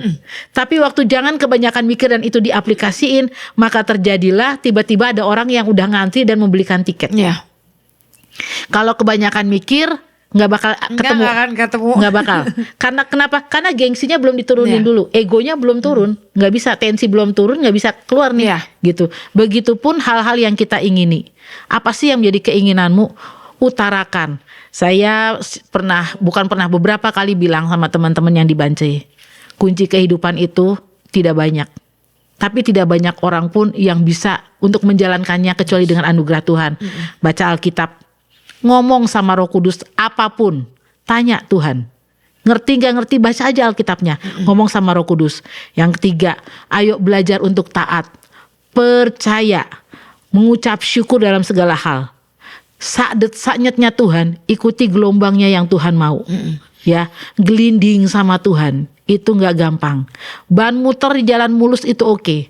Tapi waktu jangan kebanyakan mikir dan itu diaplikasiin, maka terjadilah tiba-tiba ada orang yang udah ngantri dan membelikan tiket. Ya. Kalau kebanyakan mikir, nggak bakal ketemu. Nggak akan ketemu. Nggak bakal. Karena kenapa? Karena gengsinya belum diturunin dulu, egonya belum turun, nggak bisa, tensi belum turun, nggak bisa keluar nih, gitu. Begitupun hal-hal yang kita ingini. Apa sih yang menjadi keinginanmu? Utarakan. Saya beberapa kali bilang sama teman-teman yang di Bancai, kunci kehidupan itu tidak banyak. Tapi tidak banyak orang pun yang bisa untuk menjalankannya kecuali dengan anugerah Tuhan. Baca Alkitab, ngomong sama Roh Kudus apapun, tanya Tuhan. Ngerti gak ngerti, baca aja Alkitabnya. Ngomong sama Roh Kudus. Yang ketiga, ayo belajar untuk taat. Percaya, mengucap syukur dalam segala hal. Saat-nyetnya Tuhan, ikuti gelombangnya yang Tuhan mau. Ya, gelinding sama Tuhan. Itu gak gampang. Ban muter di jalan mulus itu oke.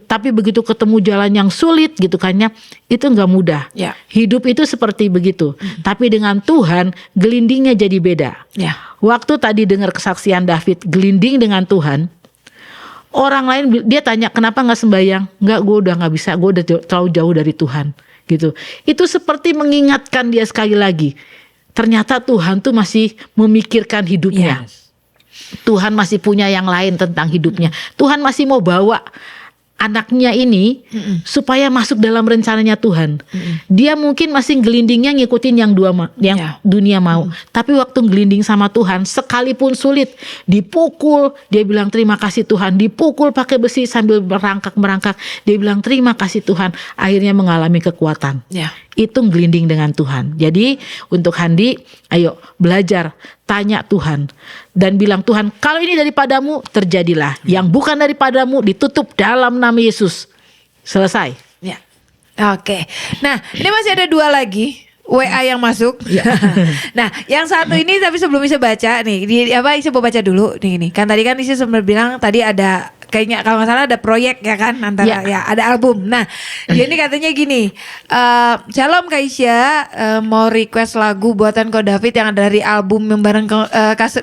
Tapi begitu ketemu jalan yang sulit gitu kan ya, itu gak mudah. Ya. Hidup itu seperti begitu. Tapi dengan Tuhan, gelindingnya jadi beda. Ya. Waktu tadi dengar kesaksian David, gelinding dengan Tuhan, orang lain dia tanya, kenapa gak sembahyang? Enggak, gue udah gak bisa, gue udah terlalu jauh dari Tuhan. Gitu. Itu seperti mengingatkan dia sekali lagi. Ternyata Tuhan tuh masih memikirkan hidupnya. Tuhan masih punya yang lain tentang hidupnya. Tuhan masih mau bawa anaknya ini supaya masuk dalam rencananya Tuhan. Dia mungkin masih gelindingnya ngikutin yang dunia mau. Tapi waktu gelinding sama Tuhan, sekalipun sulit, dipukul, dia bilang terima kasih Tuhan. Dipukul pakai besi sambil merangkak, dia bilang terima kasih Tuhan. Akhirnya mengalami kekuatan. Itu gelinding dengan Tuhan. Jadi untuk Handi, ayo belajar, tanya Tuhan dan bilang, Tuhan, kalau ini daripadamu, terjadilah. Yang bukan daripadamu, ditutup dalam nama Yesus. Selesai. Ya. Oke. Nah, ini masih ada 2 lagi WA yang masuk. Nah, yang satu ini tapi sebelum Isa baca nih, Isa mau baca dulu nih. Kan tadi kan Isa sempat bilang tadi ada kayaknya kalau nggak salah ada proyek ya kan antara ada album. Nah, ini katanya gini, Shalom Kak Isya, mau request lagu buatan Ko David yang dari album yang bareng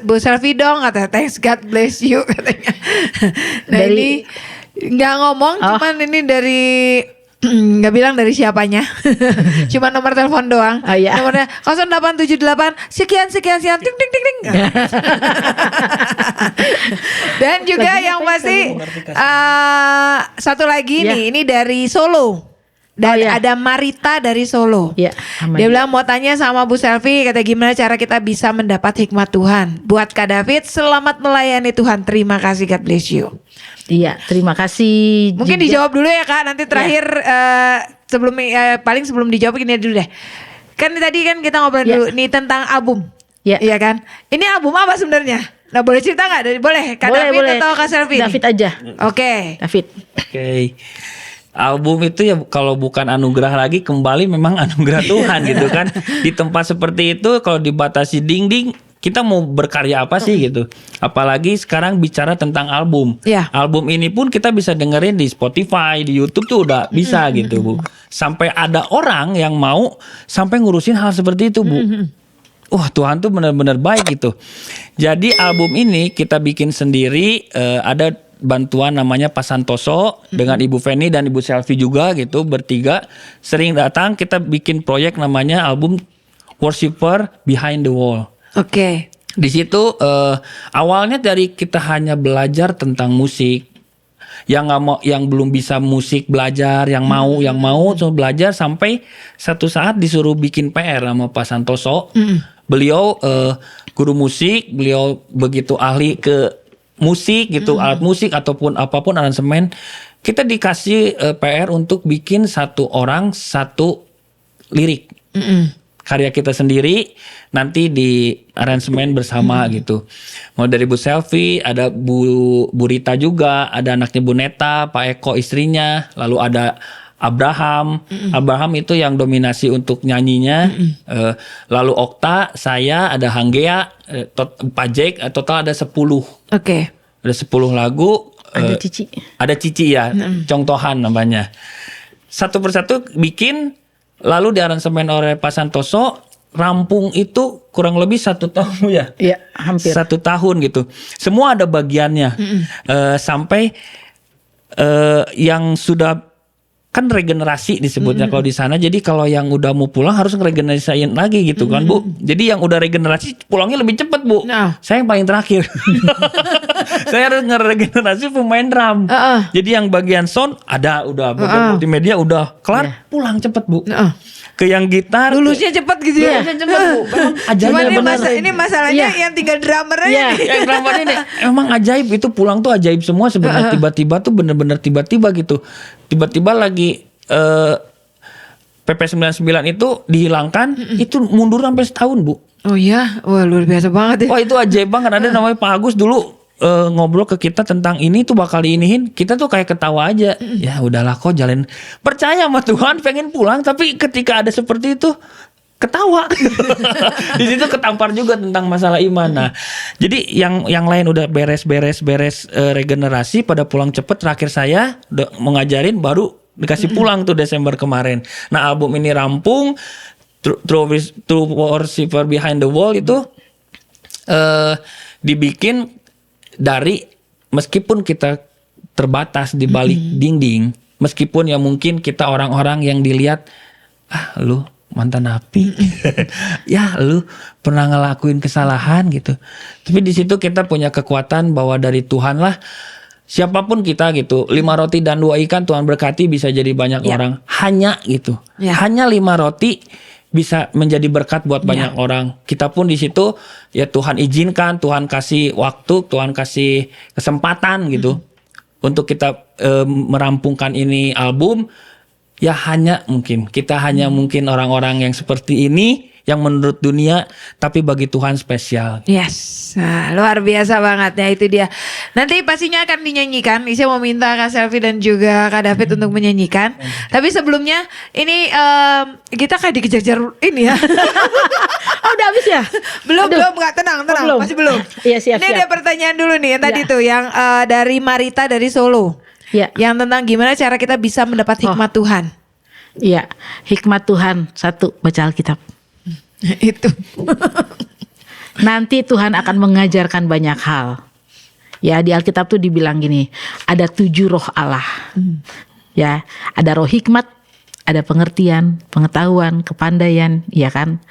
Bu Selfie dong, kata thanks God bless you katanya. Nah ini nggak ngomong, cuman ini dari nggak bilang dari siapanya. Cuma nomor telepon doang. Nomornya 0878 sekian ting ting ting ting. Dan juga yang masih satu lagi nih, ini dari Solo. Dan ada Marita dari Solo. Dia bilang mau tanya sama Bu Selfie, kata gimana cara kita bisa mendapat hikmat Tuhan. Buat Kak David, selamat melayani Tuhan. Terima kasih, God bless you. Iya, terima kasih. Mungkin juga dijawab dulu ya Kak. Nanti terakhir paling sebelum dijawab gini dulu deh. Kan tadi kan kita ngobrol dulu nih tentang album. Iya kan? Ini album apa sebenarnya? Nah, boleh cerita nggak? Boleh. Kak David atau Kak Selfie? David aja. Oke. David. Oke. Album itu ya kalau bukan anugerah lagi, kembali memang anugerah Tuhan gitu kan. Di tempat seperti itu kalau dibatasi dinding, kita mau berkarya apa sih gitu. Apalagi sekarang bicara tentang album. Album ini pun kita bisa dengerin di Spotify, di YouTube tuh udah bisa gitu Bu. Sampai ada orang yang mau sampai ngurusin hal seperti itu Bu. Wah, Tuhan tuh benar-benar baik gitu. Jadi album ini kita bikin sendiri, ada bantuan namanya Pak Santoso dengan Ibu Feni dan Ibu Selfie juga gitu, bertiga sering datang. Kita bikin proyek namanya album Worshipper Behind the Wall. Oke. Di situ awalnya dari kita hanya belajar tentang musik. Yang belum bisa musik belajar, yang mau so belajar, sampai satu saat disuruh bikin PR sama Pak Santoso. Beliau guru musik, beliau begitu ahli ke musik gitu, alat musik ataupun apapun aransemen. Kita dikasih PR untuk bikin satu orang satu lirik. Karya kita sendiri, nanti di aransemen bersama gitu. Mau dari Bu Selfie, ada Bu Rita juga, ada anaknya Bu Neta, Pak Eko istrinya, lalu ada Abraham. Abraham itu yang dominasi untuk nyanyinya. Lalu Okta, saya, ada Hanggea, Pajek, total ada 10. Oke. Ada 10 lagu. Ada Cici. Ada Cici ya, Congtohan namanya. Satu persatu bikin, lalu diaransemen oleh Pak Santoso, rampung itu kurang lebih 1 tahun ya. Iya, hampir. 1 tahun gitu. Semua ada bagiannya. Sampai yang sudah kan regenerasi disebutnya kalau di sana. Jadi kalau yang udah mau pulang harus ngeregenerasiin lagi gitu kan Bu. Jadi yang udah regenerasi pulangnya lebih cepat Bu. Nah. Saya yang paling terakhir. Saya harus ngeregenerasi pemain drum. Jadi yang bagian sound ada udah bagian multimedia udah kelar, pulang cepet Bu. Ke yang gitar Lulusnya cepet gitu ya. cepet Bu. Memang ajaib Cuman bener. ini masalahnya yang tinggal drummer aja nih. Yang drummer ini emang ajaib, itu pulang tuh ajaib semua sebenarnya. Tiba-tiba tuh bener-bener tiba-tiba gitu. Tiba-tiba lagi PP 99 itu dihilangkan, itu mundur sampai setahun Bu. Oh iya, wah luar biasa banget ya. Wah itu ajaib banget. Ada namanya Pak Agus dulu ngobrol ke kita tentang ini tuh bakal diinihin, kita tuh kayak ketawa aja. Ya udahlah kok jalan, percaya sama Tuhan, pengen pulang, tapi ketika ada seperti itu ketawa. Di situ ketampar juga tentang masalah iman. Nah, jadi yang lain udah beres regenerasi pada pulang cepet. Terakhir saya udah mengajarin baru dikasih pulang tuh Desember kemarin. Nah, album ini rampung. True Worshipper Behind the Wall itu dibikin dari, meskipun kita terbatas di balik dinding, meskipun ya mungkin kita orang-orang yang dilihat, lu mantan napi, ya lu pernah ngelakuin kesalahan gitu. Tapi di situ kita punya kekuatan bahwa dari Tuhan lah, siapapun kita gitu, 5 roti dan 2 ikan Tuhan berkati bisa jadi banyak orang. Hanya gitu, hanya 5 roti bisa menjadi berkat buat banyak orang. Kita pun di situ ya Tuhan izinkan, Tuhan kasih waktu, Tuhan kasih kesempatan gitu untuk kita merampungkan ini album. Ya hanya mungkin kita hanya mungkin orang-orang yang seperti ini yang menurut dunia, tapi bagi Tuhan spesial. Yes, nah, luar biasa banget ya, itu dia. Nanti pastinya akan dinyanyikan. Saya mau minta Kak Selvi dan juga Kak David untuk menyanyikan. Tapi sebelumnya ini kita kayak dikejar-kejar ini ya. Oh udah habis ya? Belum nggak, tenang, belum. masih belum. Iya siap. Ini ada pertanyaan dulu nih yang tadi tuh yang dari Marita dari Solo. Iya. Yang tentang gimana cara kita bisa mendapat hikmat Tuhan. Iya, hikmat Tuhan 1, baca Alkitab. Itu. Nanti Tuhan akan mengajarkan banyak hal. Ya di Alkitab tuh dibilang gini, ada 7 roh Allah. Ya, ada roh hikmat, ada pengertian, pengetahuan, kepandaian, ya kan?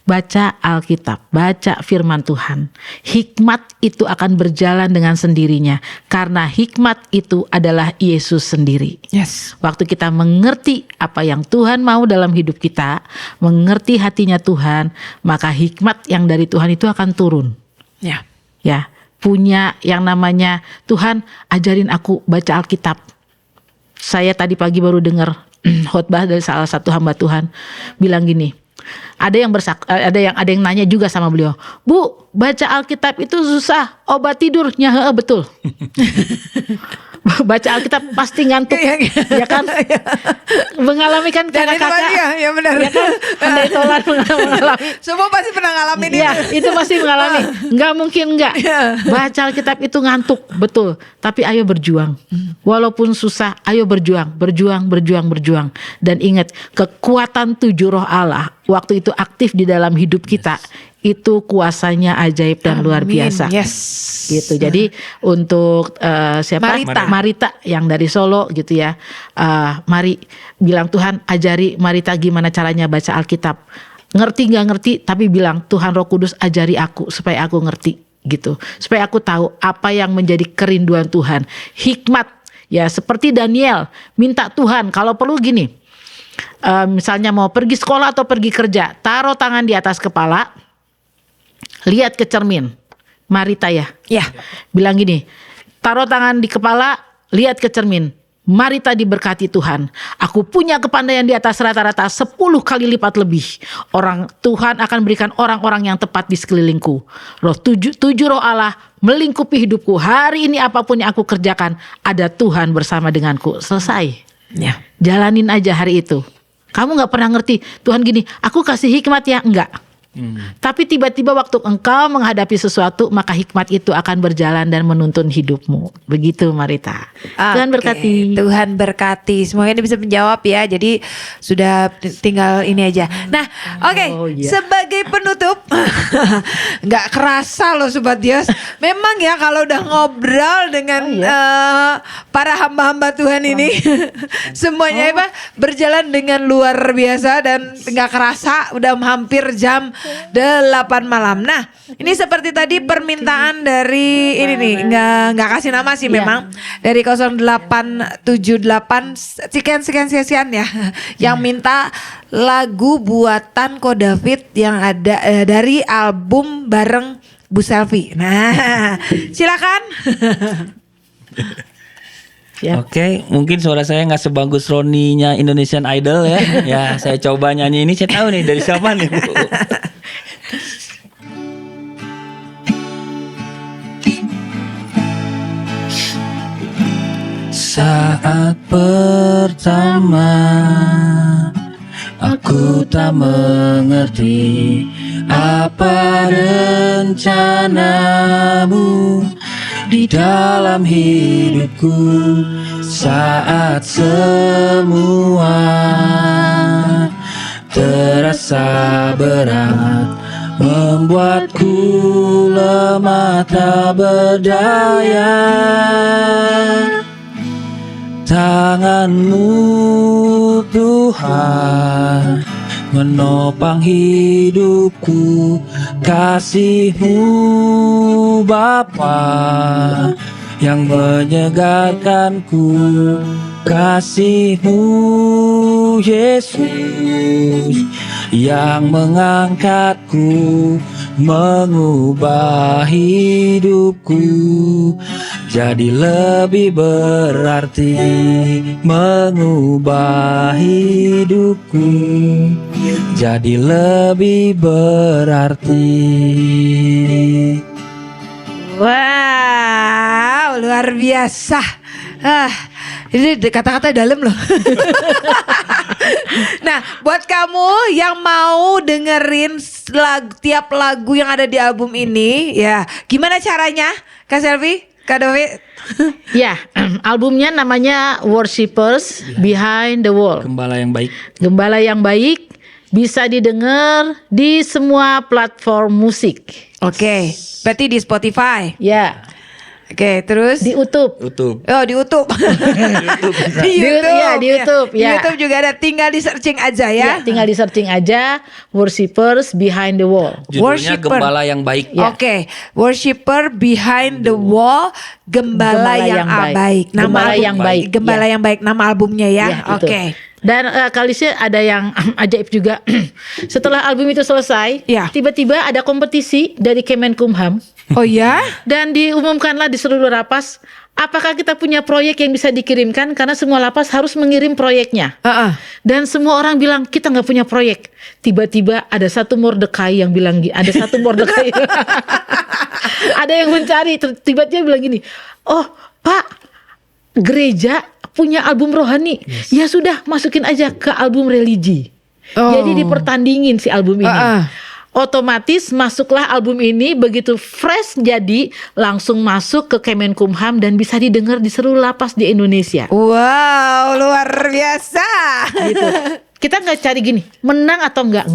Baca Alkitab, baca firman Tuhan. Hikmat itu akan berjalan dengan sendirinya karena hikmat itu adalah Yesus sendiri. Yes. Waktu kita mengerti apa yang Tuhan mau dalam hidup kita, mengerti hatinya Tuhan, maka hikmat yang dari Tuhan itu akan turun. Ya. Ya, punya yang namanya Tuhan ajarin aku baca Alkitab. Saya tadi pagi baru dengar khotbah dari salah satu hamba Tuhan bilang gini. Ada yang nanya juga sama beliau, Bu, baca Alkitab itu susah, obat tidurnya betul. Baca Alkitab pasti ngantuk, ya kan? Mengalami kan kakak-kakak, ya benar. ya kan? Andai Tolan mengalami. Semua pasti pernah ngalamin Ya, itu pasti mengalami. Nggak mungkin nggak. Baca Alkitab itu ngantuk, betul. Tapi ayo berjuang. Walaupun susah, ayo berjuang. Dan ingat, kekuatan 7 roh Allah waktu itu aktif di dalam hidup kita, itu kuasanya ajaib dan luar biasa. Yes. Gitu. Jadi untuk siapa? Marita yang dari Solo gitu ya. Mari bilang, Tuhan ajari Marita gimana caranya baca Alkitab. Ngerti nggak ngerti, tapi bilang, Tuhan Roh Kudus ajari aku supaya aku ngerti gitu. Supaya aku tahu apa yang menjadi kerinduan Tuhan. Hikmat ya, seperti Daniel minta Tuhan kalau perlu gini. Misalnya mau pergi sekolah atau pergi kerja, taruh tangan di atas kepala, lihat ke cermin. Marita ya, bilang gini, taruh tangan di kepala, lihat ke cermin. Marita diberkati Tuhan. Aku punya kepandaian di atas rata-rata 10 kali lipat lebih. Tuhan akan berikan orang-orang yang tepat di sekelilingku. Tujuh roh Allah melingkupi hidupku. Hari ini apapun yang aku kerjakan, ada Tuhan bersama denganku. Selesai. Ya. Jalanin aja hari itu. Kamu nggak pernah ngerti Tuhan gini, aku kasih hikmat ya, enggak. Tapi tiba-tiba waktu engkau menghadapi sesuatu, maka hikmat itu akan berjalan dan menuntun hidupmu. Begitu Marita. Tuhan Oke, berkati. Tuhan berkati. Semuanya bisa menjawab ya. Jadi sudah tinggal ini aja. Nah, oke. Oh, iya. Sebagai penutup, nggak kerasa loh Sobat Dios. Memang ya kalau udah ngobrol dengan para hamba-hamba Tuhan ini, semuanya apa berjalan dengan luar biasa dan nggak kerasa udah hampir jam 8 malam. Nah, ini seperti tadi permintaan dari ini nih, nggak kasih nama sih memang dari 0878 sekian ya, yang minta lagu buatan Ko David yang ada dari album bareng Bu Selvi. Nah, silakan. Oke, mungkin suara saya nggak sebagus Roninya Indonesian Idol ya. Ya, saya coba nyanyi ini. Saya tahu nih dari siapa nih, Bu. Saat pertama aku tak mengerti apa rencanamu di dalam hidupku, saat semua terasa berat, membuatku lemah tak berdaya. Tangan-Mu Tuhan menopang hidupku, kasih-Mu Bapa yang menyegarkanku, kasih-Mu Yesus yang mengangkatku, mengubah hidupku jadi lebih berarti, mengubah hidupku jadi lebih berarti. Wow, luar biasa. Ini kata-kata dalam loh. Nah, buat kamu yang mau dengerin tiap lagu yang ada di album ini, ya gimana caranya, Kak Selvi, Kak Dovi? Ya, albumnya namanya Worshippers Behind the Wall. Gembala yang baik. Gembala yang baik bisa didengar di semua platform musik. Oke, berarti di Spotify. Ya, Oke, terus di YouTube. Tutup. Oh, di YouTube. Di Ya, di YouTube, Di ya. YouTube juga ada, tinggal di searching aja ya. Ya, tinggal di searching aja Worshippers Behind the Wall. Judulnya Worshipper. Gembala yang baik. Ya. Oke, Worshipper Behind the Wall, Gembala yang baik. Gembala album- yang baik. Gembala Ya. yang baik, nama albumnya ya. Ya, itu. Oke. Dan Kalisya ada yang ajaib juga. Setelah album itu selesai, Ya. tiba-tiba ada kompetisi dari Kemenkumham Oh ya? dan diumumkanlah di seluruh lapas, apakah kita punya proyek yang bisa dikirimkan, karena semua lapas harus mengirim proyeknya. Dan semua orang bilang kita nggak punya proyek. Tiba-tiba ada satu Mordekai yang bilang ada satu Mordekai. Ada yang mencari, tiba-tiba bilang gini, oh Pak, gereja punya album rohani. Ya sudah, masukin aja ke album religi. Oh. Jadi dipertandingin si album ini. Otomatis masuklah album ini, begitu fresh jadi langsung masuk ke Kemenkumham dan bisa didengar di seluruh lapas di Indonesia. Wow, luar biasa. Gitu. Kita nggak cari gini, menang atau enggak.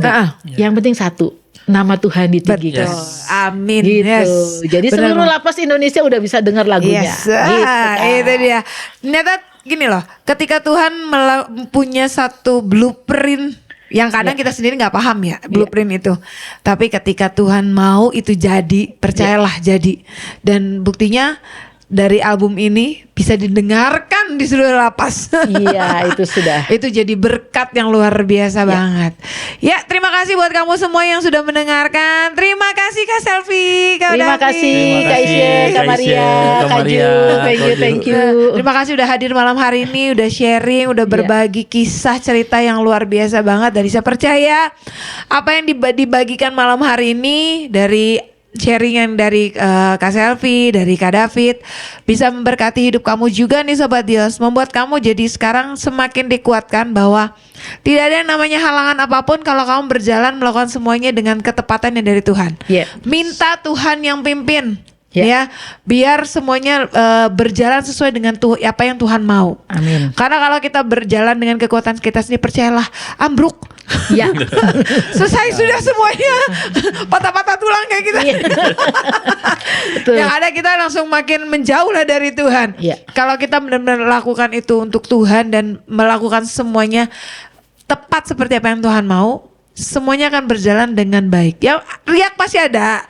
Yang penting satu, nama Tuhan ditinggikan. Betul. Amin. Gitu. Yes. Jadi Benar seluruh banget. lapas Indonesia udah bisa dengar lagunya. Yes. Gitu, kan. Itu dia. Ternyata gini loh, ketika Tuhan punya satu blueprint yang kadang kita sendiri nggak paham ya blueprint itu, tapi ketika Tuhan mau itu jadi, percayalah jadi. Dan buktinya dari album ini bisa didengarkan di seluruh lapas. Iya, itu sudah. Itu jadi berkat yang luar biasa banget. Ya, terima kasih buat kamu semua yang sudah mendengarkan. Terima kasih Kak Selvi, Kak Terima Davi. kasih Terima Kak kasih, Isya, Kak Kak Maria, Isya, Kak Kak Maria, Ju. Thank you. Terima kasih udah hadir malam hari ini, udah sharing, udah berbagi kisah cerita yang luar biasa banget. Dan saya percaya apa yang dibagikan malam hari ini dari sharingan dari Kak Selvi, dari Kak David bisa memberkati hidup kamu juga nih Sobat Dios, membuat kamu jadi sekarang semakin dikuatkan bahwa tidak ada yang namanya halangan apapun kalau kamu berjalan melakukan semuanya dengan ketepatan yang dari Tuhan. Minta Tuhan yang pimpin. Ya, biar semuanya berjalan sesuai dengan apa yang Tuhan mau. Amin. Karena kalau kita berjalan dengan kekuatan kita sendiri, percayalah ambruk. Ya. Selesai sudah semuanya. Patah-patah tulang kayak gitu. Betul. Yang ada kita langsung makin menjauh lah dari Tuhan. Kalau kita benar-benar lakukan itu untuk Tuhan dan melakukan semuanya tepat seperti apa yang Tuhan mau, semuanya akan berjalan dengan baik. Ya, riak pasti ada.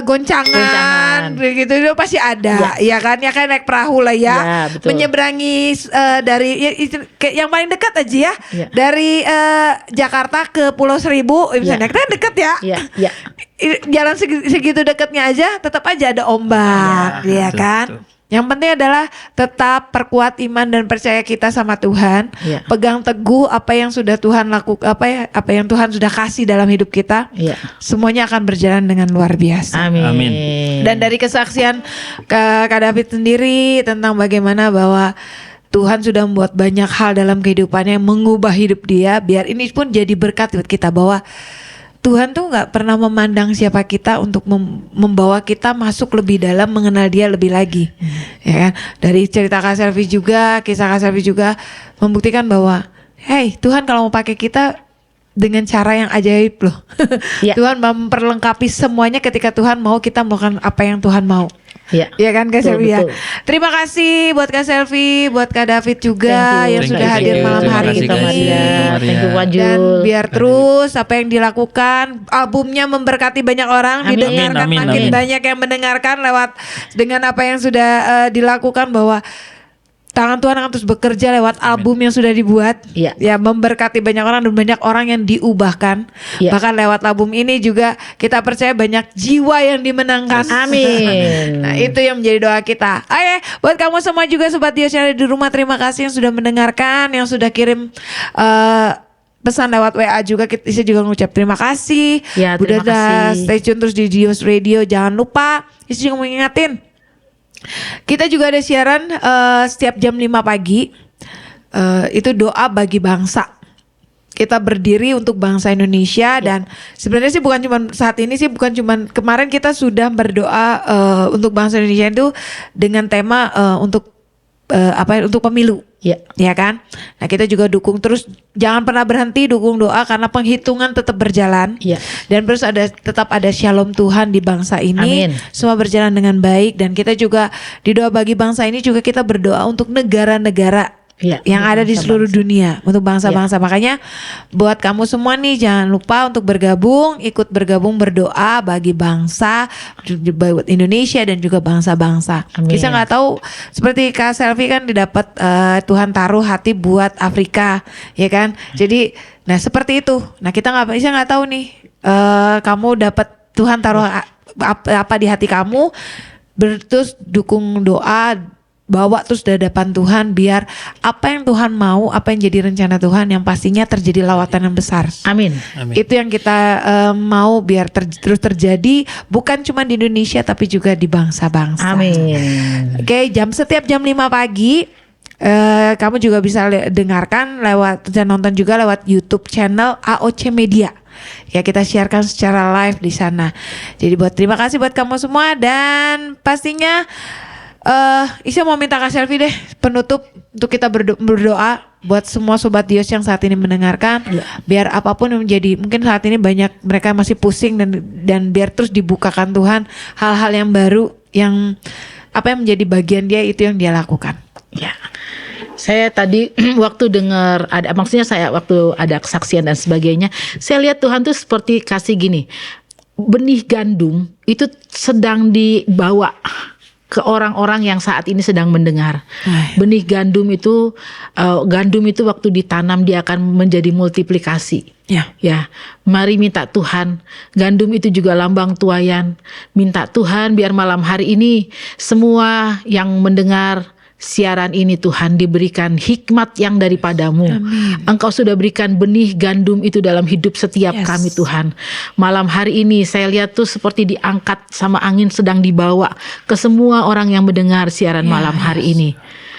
Goncangan gitu itu pasti ada. Ya kan? Ya kan naik perahu lah ya. Menyeberangi dari yang paling dekat aja ya. Dari Jakarta ke Pulau Seribu misalnya. Kan dekat ya. Jalan segitu dekatnya aja tetap aja ada ombak, ya kan? Yang penting adalah tetap perkuat iman dan percaya kita sama Tuhan. Pegang teguh apa yang sudah Tuhan lakukan, apa yang Tuhan sudah kasih dalam hidup kita. Semuanya akan berjalan dengan luar biasa. Amin. Dan dari kesaksian Kak David sendiri tentang bagaimana bahwa Tuhan sudah membuat banyak hal dalam kehidupannya yang mengubah hidup dia, biar ini pun jadi berkat buat kita bahwa Tuhan tuh gak pernah memandang siapa kita untuk membawa kita masuk lebih dalam mengenal dia lebih lagi. Ya kan? Dari cerita Kak Selvi juga, kisah Kak Selvi juga membuktikan bahwa hey, Tuhan kalau mau pakai kita dengan cara yang ajaib loh. Tuhan memperlengkapi semuanya ketika Tuhan mau kita melakukan apa yang Tuhan mau. Iya kan Kak Selvi ya. Terima kasih buat Kak Selvi, buat Kak David juga yang sudah hadir malam hari ini. Dan biar terus apa yang dilakukan, albumnya memberkati banyak orang, didengarkan makin banyak yang mendengarkan lewat dengan apa yang sudah dilakukan, bahwa tangan Tuhan akan terus bekerja lewat album yang sudah dibuat. Ya, memberkati banyak orang dan banyak orang yang diubahkan. Bahkan lewat album ini juga kita percaya banyak jiwa yang dimenangkan. Amin. Nah, itu yang menjadi doa kita. Oke, buat kamu semua juga Sobat Dios yang ada di rumah, terima kasih yang sudah mendengarkan, yang sudah kirim pesan lewat WA juga. Saya juga ngucap terima kasih. Terima kasih. Stay tune terus di Dios Radio. Jangan lupa, saya juga mau ngingetin, kita juga ada siaran setiap jam 5 pagi. Itu doa bagi bangsa. Kita berdiri untuk bangsa Indonesia. Dan sebenarnya sih bukan cuma saat ini sih, bukan cuma kemarin kita sudah berdoa untuk bangsa Indonesia itu dengan tema untuk untuk pemilu. Ya kan? Nah, kita juga dukung terus, jangan pernah berhenti dukung doa karena penghitungan tetap berjalan. Dan terus tetap ada shalom Tuhan di bangsa ini. Amin. Semua berjalan dengan baik, dan kita juga di doa bagi bangsa ini juga kita berdoa untuk negara-negara yang ada di seluruh dunia, untuk bangsa-bangsa. Makanya buat kamu semua nih, jangan lupa untuk ikut bergabung berdoa bagi bangsa, buat Indonesia dan juga bangsa-bangsa. Kita nggak tahu, seperti Kak Selvi kan didapat Tuhan taruh hati buat Afrika, ya kan? Jadi, nah seperti itu. Nah kita nggak tahu nih, kamu dapat Tuhan taruh apa di hati kamu, terus dukung doa, bawa terus di hadapan Tuhan, biar apa yang Tuhan mau, apa yang jadi rencana Tuhan, yang pastinya terjadi lawatan yang besar. Amin. Itu yang kita mau biar terus terjadi, bukan cuma di Indonesia tapi juga di bangsa-bangsa. Amin. Oke, setiap jam 5 pagi kamu juga bisa dengarkan dan nonton juga lewat YouTube channel AOC Media. Ya, kita siarkan secara live di sana. Jadi terima kasih buat kamu semua, dan pastinya Isya mau minta Kak Selvi deh penutup untuk kita berdoa buat semua Sobat Dios yang saat ini mendengarkan. Biar apapun yang menjadi, mungkin saat ini banyak mereka masih pusing, dan biar terus dibukakan Tuhan hal-hal yang baru, yang apa yang menjadi bagian dia, itu yang dia lakukan. Saya tadi waktu dengar waktu ada kesaksian dan sebagainya, saya lihat Tuhan tuh seperti kasih gini, benih gandum itu sedang dibawa ke orang-orang yang saat ini sedang mendengar. Benih gandum itu waktu ditanam dia akan menjadi multiplikasi. Ya, mari minta Tuhan, gandum itu juga lambang tuayan. Minta Tuhan biar malam hari ini semua yang mendengar siaran ini Tuhan diberikan hikmat yang daripadamu. Engkau sudah berikan benih gandum itu dalam hidup setiap kami Tuhan. Malam hari ini saya lihat tuh seperti diangkat sama angin, sedang dibawa ke semua orang yang mendengar siaran malam hari ini.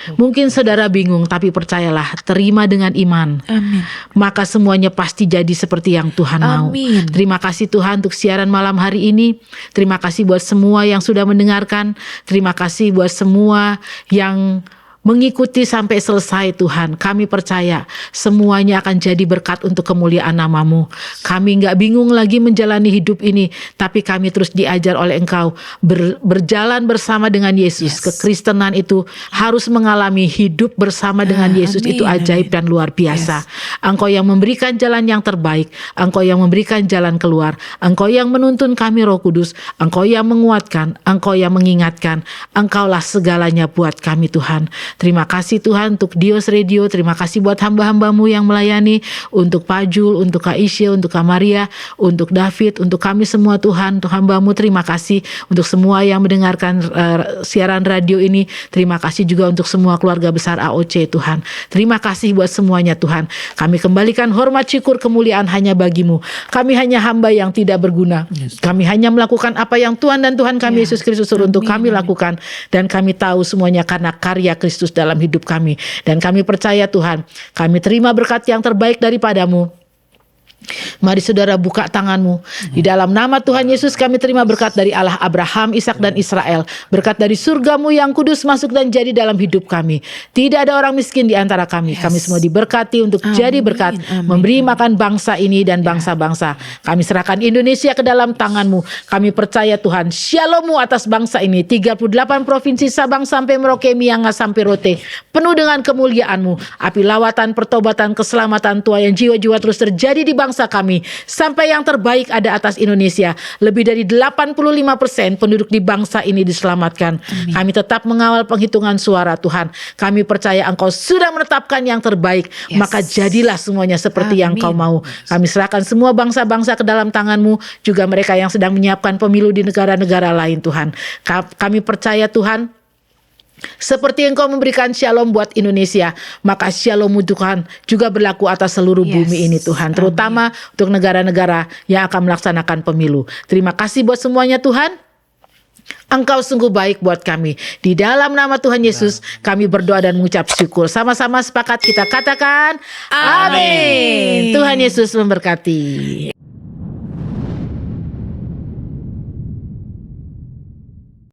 Mungkin saudara bingung, tapi percayalah, terima dengan iman. Amin. Maka semuanya pasti jadi seperti yang Tuhan mau. Amin. Terima kasih Tuhan untuk siaran malam hari ini. Terima kasih buat semua yang sudah mendengarkan. Terima kasih buat semua yang mengikuti sampai selesai Tuhan. Kami percaya semuanya akan jadi berkat untuk kemuliaan nama-Mu. Kami gak bingung lagi menjalani hidup ini, tapi kami terus diajar oleh Engkau berjalan bersama dengan Yesus. Kekristenan itu harus mengalami hidup bersama dengan Yesus. Itu ajaib dan luar biasa. Engkau yang memberikan jalan yang terbaik, Engkau yang memberikan jalan keluar, Engkau yang menuntun kami Roh Kudus, Engkau yang menguatkan, Engkau yang mengingatkan. Engkaulah segalanya buat kami Tuhan. Terima kasih Tuhan untuk Dios Radio. Terima kasih buat hamba-hamba-Mu yang melayani, untuk Pak Jul, untuk Kak Isya, untuk Kak Maria, untuk David, untuk kami semua Tuhan, untuk hamba-Mu. Terima kasih untuk semua yang mendengarkan siaran radio ini. Terima kasih juga untuk semua keluarga besar AOC Tuhan. Terima kasih buat semuanya Tuhan. Kami kembalikan hormat, syukur, kemuliaan hanya bagi-Mu. Kami hanya hamba yang tidak berguna. Kami hanya melakukan apa yang Tuhan dan Tuhan kami Yesus Kristus suruh untuk kami lakukan. Dan kami tahu semuanya karena karya Kristus dalam hidup kami. Dan kami percaya Tuhan, kami terima berkat yang terbaik daripada-Mu. Mari saudara buka tanganmu. Di dalam nama Tuhan Yesus kami terima berkat dari Allah Abraham, Ishak dan Israel. Berkat dari surga-Mu yang kudus masuk dan jadi dalam hidup kami. Tidak ada orang miskin di antara kami. Kami semua diberkati untuk jadi berkat. Memberi makan bangsa ini dan bangsa-bangsa. Kami serahkan Indonesia ke dalam tangan-Mu. Kami percaya Tuhan, Shalom-Mu atas bangsa ini. 38 provinsi Sabang sampai Merauke, Miangas sampai Rote. Penuh dengan kemuliaan-Mu. Api lawatan, pertobatan, keselamatan Tuhan yang jiwa-jiwa terus terjadi di bangsa kami, sampai yang terbaik ada atas Indonesia. Lebih dari 85% penduduk di bangsa ini diselamatkan. Kami tetap mengawal penghitungan suara Tuhan. Kami percaya Engkau sudah menetapkan yang terbaik. Maka jadilah semuanya seperti yang Kau mau. Kami serahkan semua bangsa-bangsa ke dalam tangan-Mu, juga mereka yang sedang menyiapkan pemilu di negara-negara lain Tuhan. Kami percaya Tuhan, seperti Engkau memberikan shalom buat Indonesia, maka shalom-Mu Tuhan juga berlaku atas seluruh bumi ini Tuhan, terutama untuk negara-negara yang akan melaksanakan pemilu. Terima kasih buat semuanya Tuhan. Engkau sungguh baik buat kami. Di dalam nama Tuhan Yesus kami berdoa dan mengucap syukur. Sama-sama sepakat kita katakan amin. Tuhan Yesus memberkati.